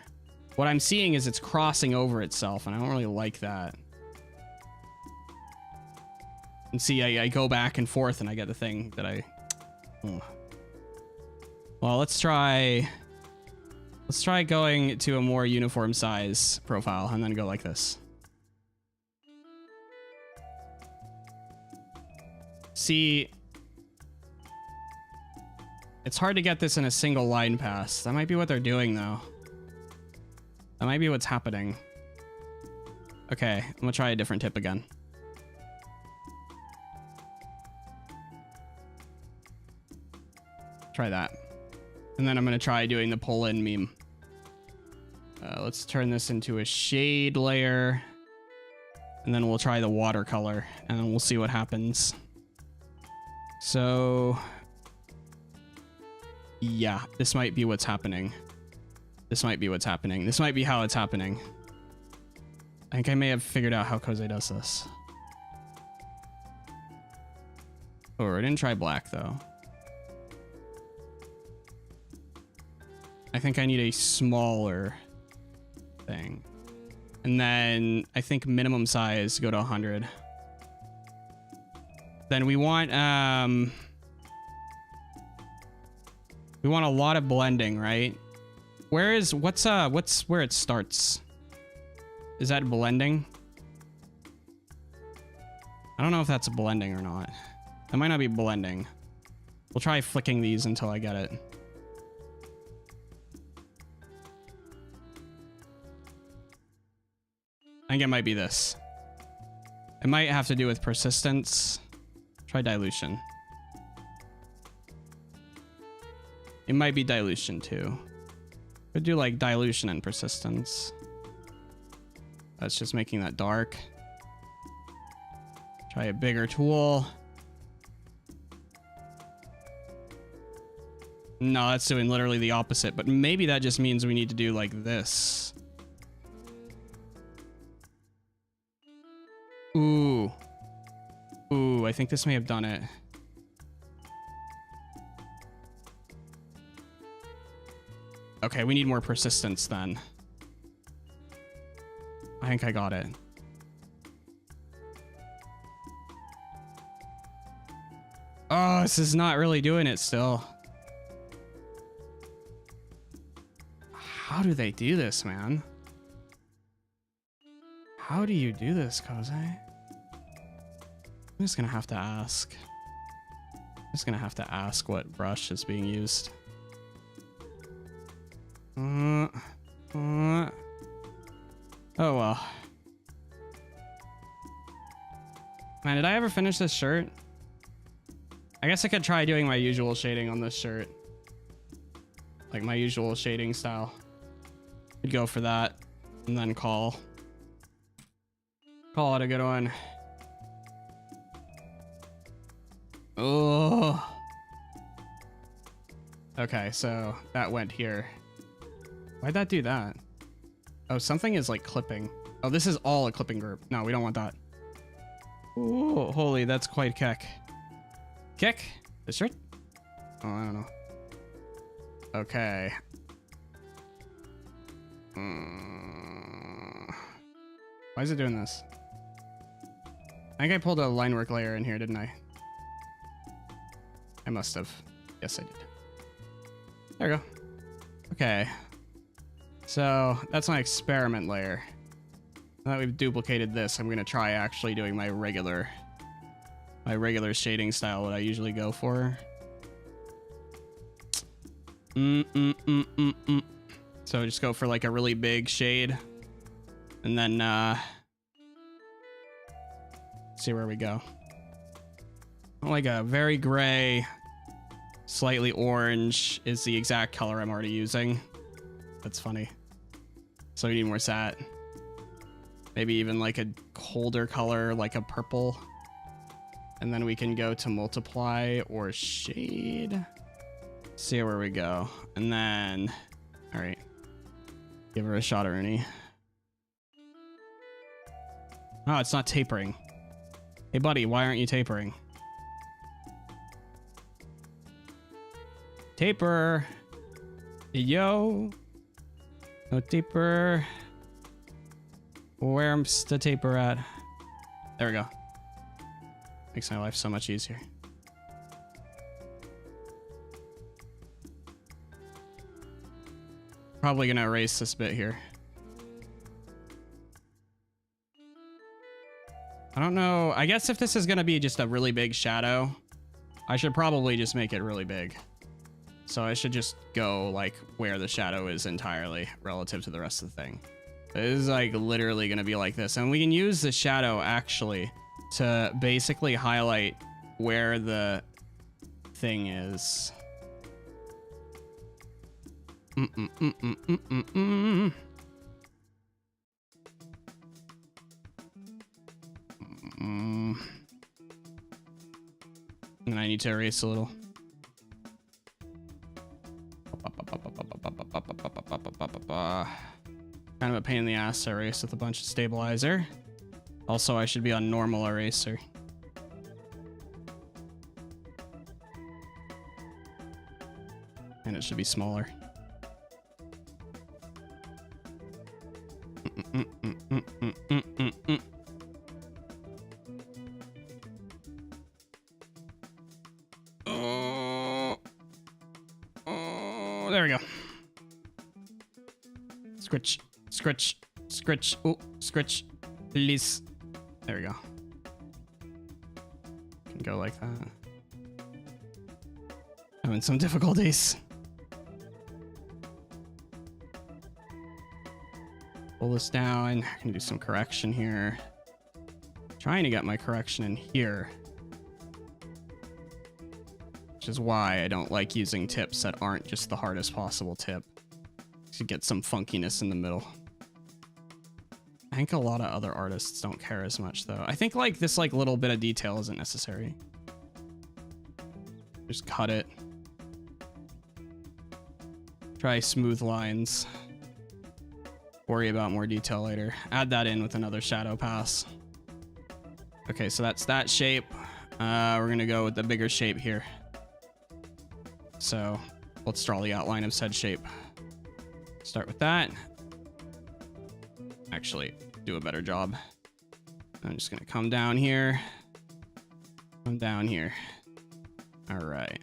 What I'm seeing is it's crossing over itself and I don't really like that. And see, I go back and forth and I get the thing that I... Oh. Well, let's try going to a more uniform size profile and then go like this. See, it's hard to get this in a single line pass. That might be what they're doing though. That might be what's happening. Okay, I'm gonna try a different tip again. Try that. And then I'm going to try doing the pull in meme. Let's turn this into a shade layer. And then we'll try the watercolor and then we'll see what happens. So yeah, this might be what's happening. This might be what's happening. This might be how it's happening. I think I may have figured out how Koze does this. Oh, I didn't try black though. I think I need a smaller thing. And then I think minimum size, go to 100. Then we want a lot of blending, right? What's where it starts? Is that blending? I don't know if that's blending or not. That might not be blending. We'll try flicking these until I get it. I think it might be this. It might have to do with persistence. Try dilution. It might be dilution too. Could do like dilution and persistence. That's just making that dark. Try a bigger tool. No, that's doing literally the opposite, but maybe that just means we need to do like this. Ooh. Ooh, I think this may have done it. Okay, we need more persistence then. I think I got it. Oh, this is not really doing it still. How do they do this, man? How do you do this, Koze? I'm just gonna have to ask. I'm just gonna have to ask what brush is being used. Oh well. Man, did I ever finish this shirt? I guess I could try doing my usual shading on this shirt. Like my usual shading style. Could go for that and then call it a good one. Oh. Okay, so that went here. Why'd that do that? Oh, something is like clipping. Oh, this is all a clipping group. No, we don't want that. Ooh, holy, that's quite kick. Kick? This shirt? Oh, I don't know. Okay. Why'd Why is it doing this? I think I pulled a line work layer in here, didn't I? I must have. Yes, I did. There we go. Okay. So that's my experiment layer. Now that we've duplicated this, I'm gonna try actually doing my regular shading style, what I usually go for. So just go for like a really big shade, and then see where we go. Like a very gray, slightly orange is the exact color I'm already using. That's funny. So we need more sat. Maybe even like a colder color, like a purple. And then we can go to multiply or shade. See where we go. And then, all right, give her a shot, Ernie. Oh, it's not tapering. Hey, buddy, why aren't you tapering? Taper. Yo. No taper. Where's the taper at? There we go. Makes my life so much easier. Probably gonna erase this bit here. I don't know. I guess if this is gonna be just a really big shadow, I should probably just make it really big. So I should just go like where the shadow is entirely relative to the rest of the thing. It is like literally gonna be like this. And we can use the shadow actually to basically highlight where the thing is. And I need to erase a little. Kind of a pain in the ass to erase with a bunch of stabilizer. Also, I should be on normal eraser. And it should be smaller. Oh, there we go. Scritch, scritch, scritch. Oh, scritch, please. There we go. Can go like that. Having some difficulties. Pull this down. I can do some correction here. Trying to get my correction in here. Which is why I don't like using tips that aren't just the hardest possible tip. To get some funkiness in the middle. I think a lot of other artists don't care as much though. I think like this like little bit of detail isn't necessary. Just cut it. Try smooth lines. Worry about more detail later. Add that in with another shadow pass. Okay, so that's that shape. We're gonna go with the bigger shape here. So let's draw the outline of said shape. Start with that. Actually, do a better job. I'm just gonna come down here. Come down here. All right.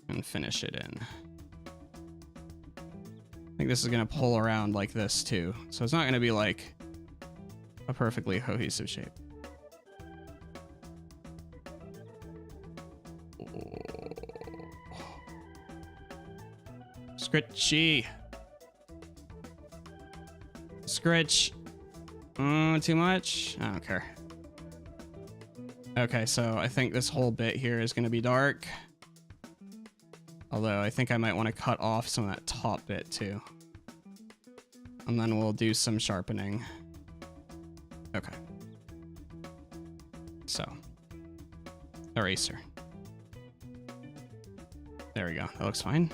And finish it in. I think this is gonna pull around like this too. So it's not gonna be like a perfectly cohesive shape. Scritchy. Scritch. Too much? I don't care. Okay, so I think this whole bit here is going to be dark. Although I think I might want to cut off some of that top bit too. And then we'll do some sharpening. Okay. So. Eraser. There we go. That looks fine.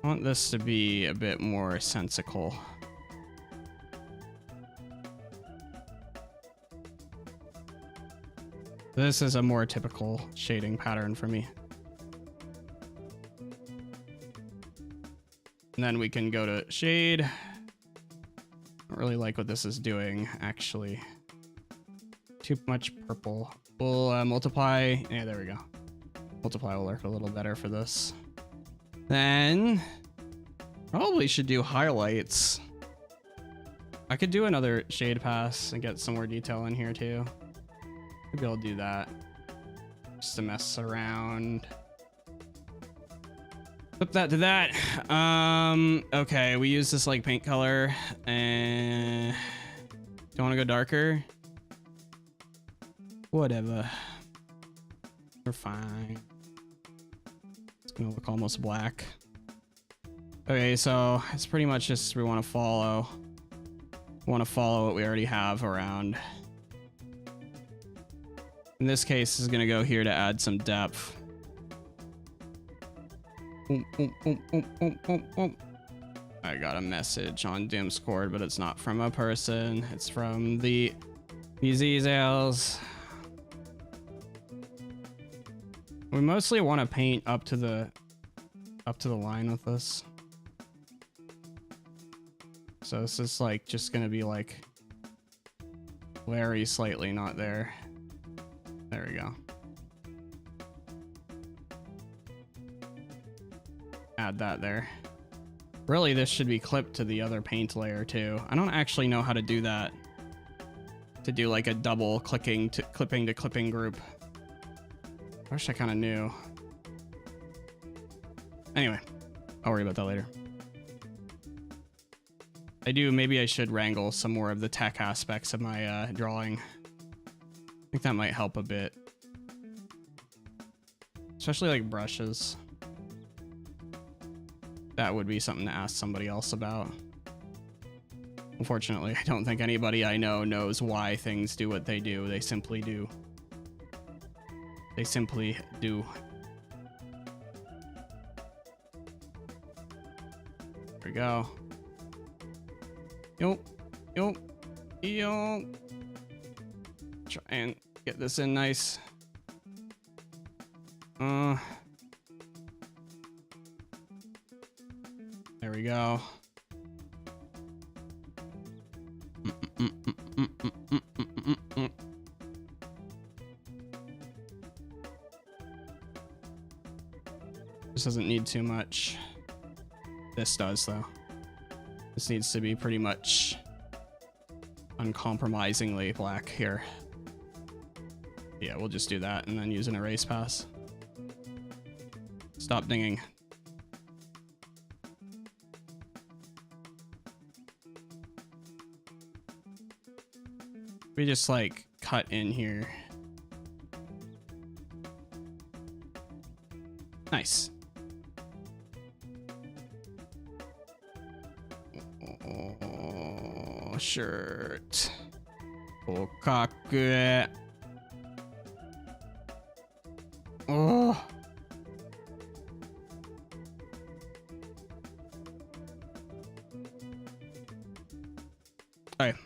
I want this to be a bit more sensical. This is a more typical shading pattern for me. And then we can go to shade, don't really like what this is doing, actually. Too much purple. We'll multiply. Yeah, there we go. Multiply will work a little better for this. Then probably should do highlights. I could do another shade pass and get some more detail in here too. Maybe I'll do that just to mess around. Flip that to that. Okay, we use this like paint color and don't want to go darker. Whatever. We're fine. It's gonna look almost black. Okay, so it's pretty much just we want to follow. We want to follow what we already have around. In this case, is gonna go here to add some depth. I got a message on Discord, but it's not from a person. It's from the emails. We mostly want to paint up to the line with this. So this is like just gonna be like very slightly not there. There we go. Add that there. Really, this should be clipped to the other paint layer too. I don't actually know how to do that. To do like a double clipping to clipping group. I wish I kind of knew. Anyway, I'll worry about that later. Maybe I should wrangle some more of the tech aspects of my drawing. I think that might help a bit. Especially like brushes. That would be something to ask somebody else about. Unfortunately, I don't think anybody I know knows why things do what they do. They simply do. They simply do. There we go. Yo. Try and get this in nice. There we go. This doesn't need too much. This does, though. This needs to be pretty much uncompromisingly black here. Yeah, we'll just do that and then use an erase pass. Stop dinging. We just like cut in here. Nice. Oh, shirt. Okaku. Oh. Okay,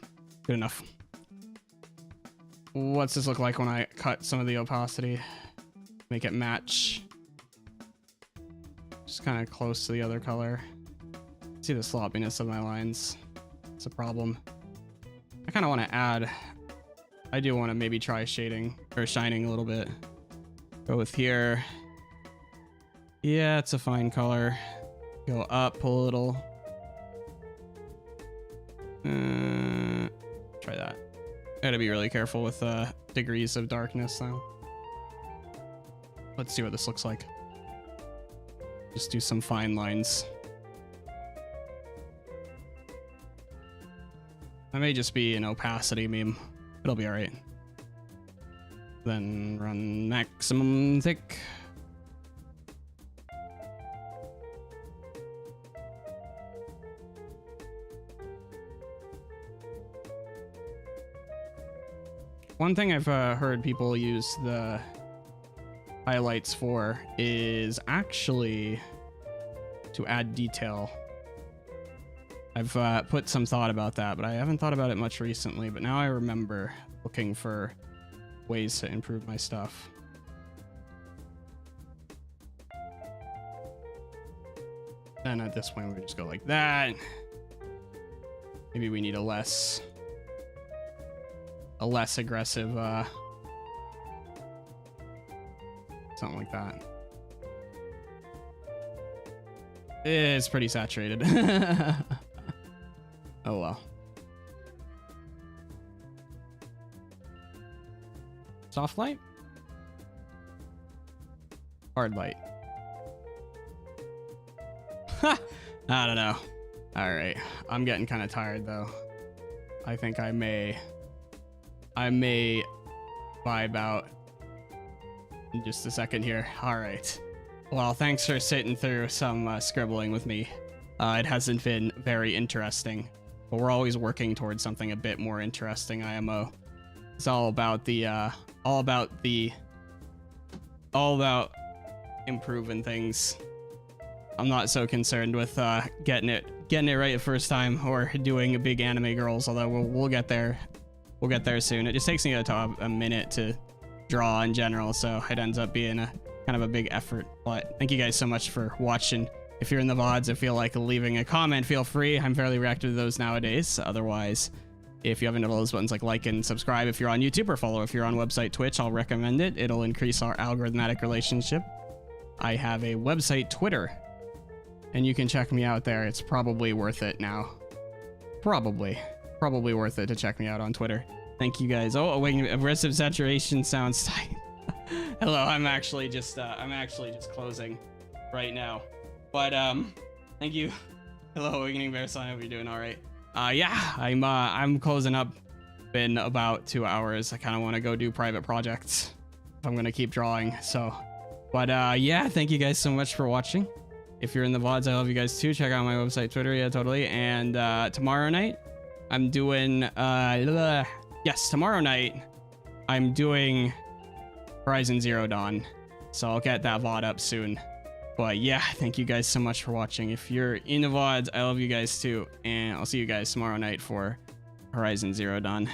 good enough. What's this look like when I cut some of the opacity? Make it match. Just kind of close to the other color. See the sloppiness of my lines. It's a problem. I kind of want to add. I do want to maybe try shading or shining a little bit. Go with here. Yeah, it's a fine color. Go up a little. Try that. Gotta be really careful with degrees of darkness though. Let's see what this looks like. Just do some fine lines. That may just be an opacity meme. It'll be alright. Then run maximum thick. One thing I've heard people use the highlights for is actually to add detail. I've put some thought about that, but I haven't thought about it much recently, but now I remember looking for ways to improve my stuff. Then at this point, we just go like that. maybe we need a less aggressive, something like that. It's pretty saturated. Oh well. Soft light? Hard light. I don't know. All right, I'm getting kind of tired though. I think I may vibe out in just a second here. All right. Well, thanks for sitting through some scribbling with me. It hasn't been very interesting, but we're always working towards something a bit more interesting. IMO. It's all about improving things. I'm not so concerned with getting it right the first time or doing a big anime girls, although we'll get there. We'll get there soon. It just takes me a minute to draw in general, so it ends up being a kind of a big effort. But thank you guys so much for watching. If you're in the VODs and feel like leaving a comment, feel free. I'm fairly reactive to those nowadays. Otherwise, if you haven't done all those buttons, like and subscribe if you're on YouTube, or follow if you're on website Twitch, I'll recommend it. It'll increase our algorithmic relationship. I have a website Twitter, and you can check me out there. It's probably worth it now. Probably worth it to check me out on Twitter. Thank you guys. Oh, wait, aggressive saturation sounds tight. Hello, I'm actually just closing right now. But thank you. Hello, Awakening Bear Son. I hope you're doing all right. Yeah, I'm closing up in about 2 hours. I kind of want to go do private projects if I'm gonna keep drawing. So, but yeah, thank you guys so much for watching. If you're in the VODs, I love you guys too. Check out my website, Twitter, yeah, totally. And tomorrow night, I'm doing yes, tomorrow night, I'm doing Horizon Zero Dawn. So I'll get that VOD up soon. But yeah, thank you guys so much for watching. If you're in the VODs, I love you guys too. And I'll see you guys tomorrow night for Horizon Zero Dawn.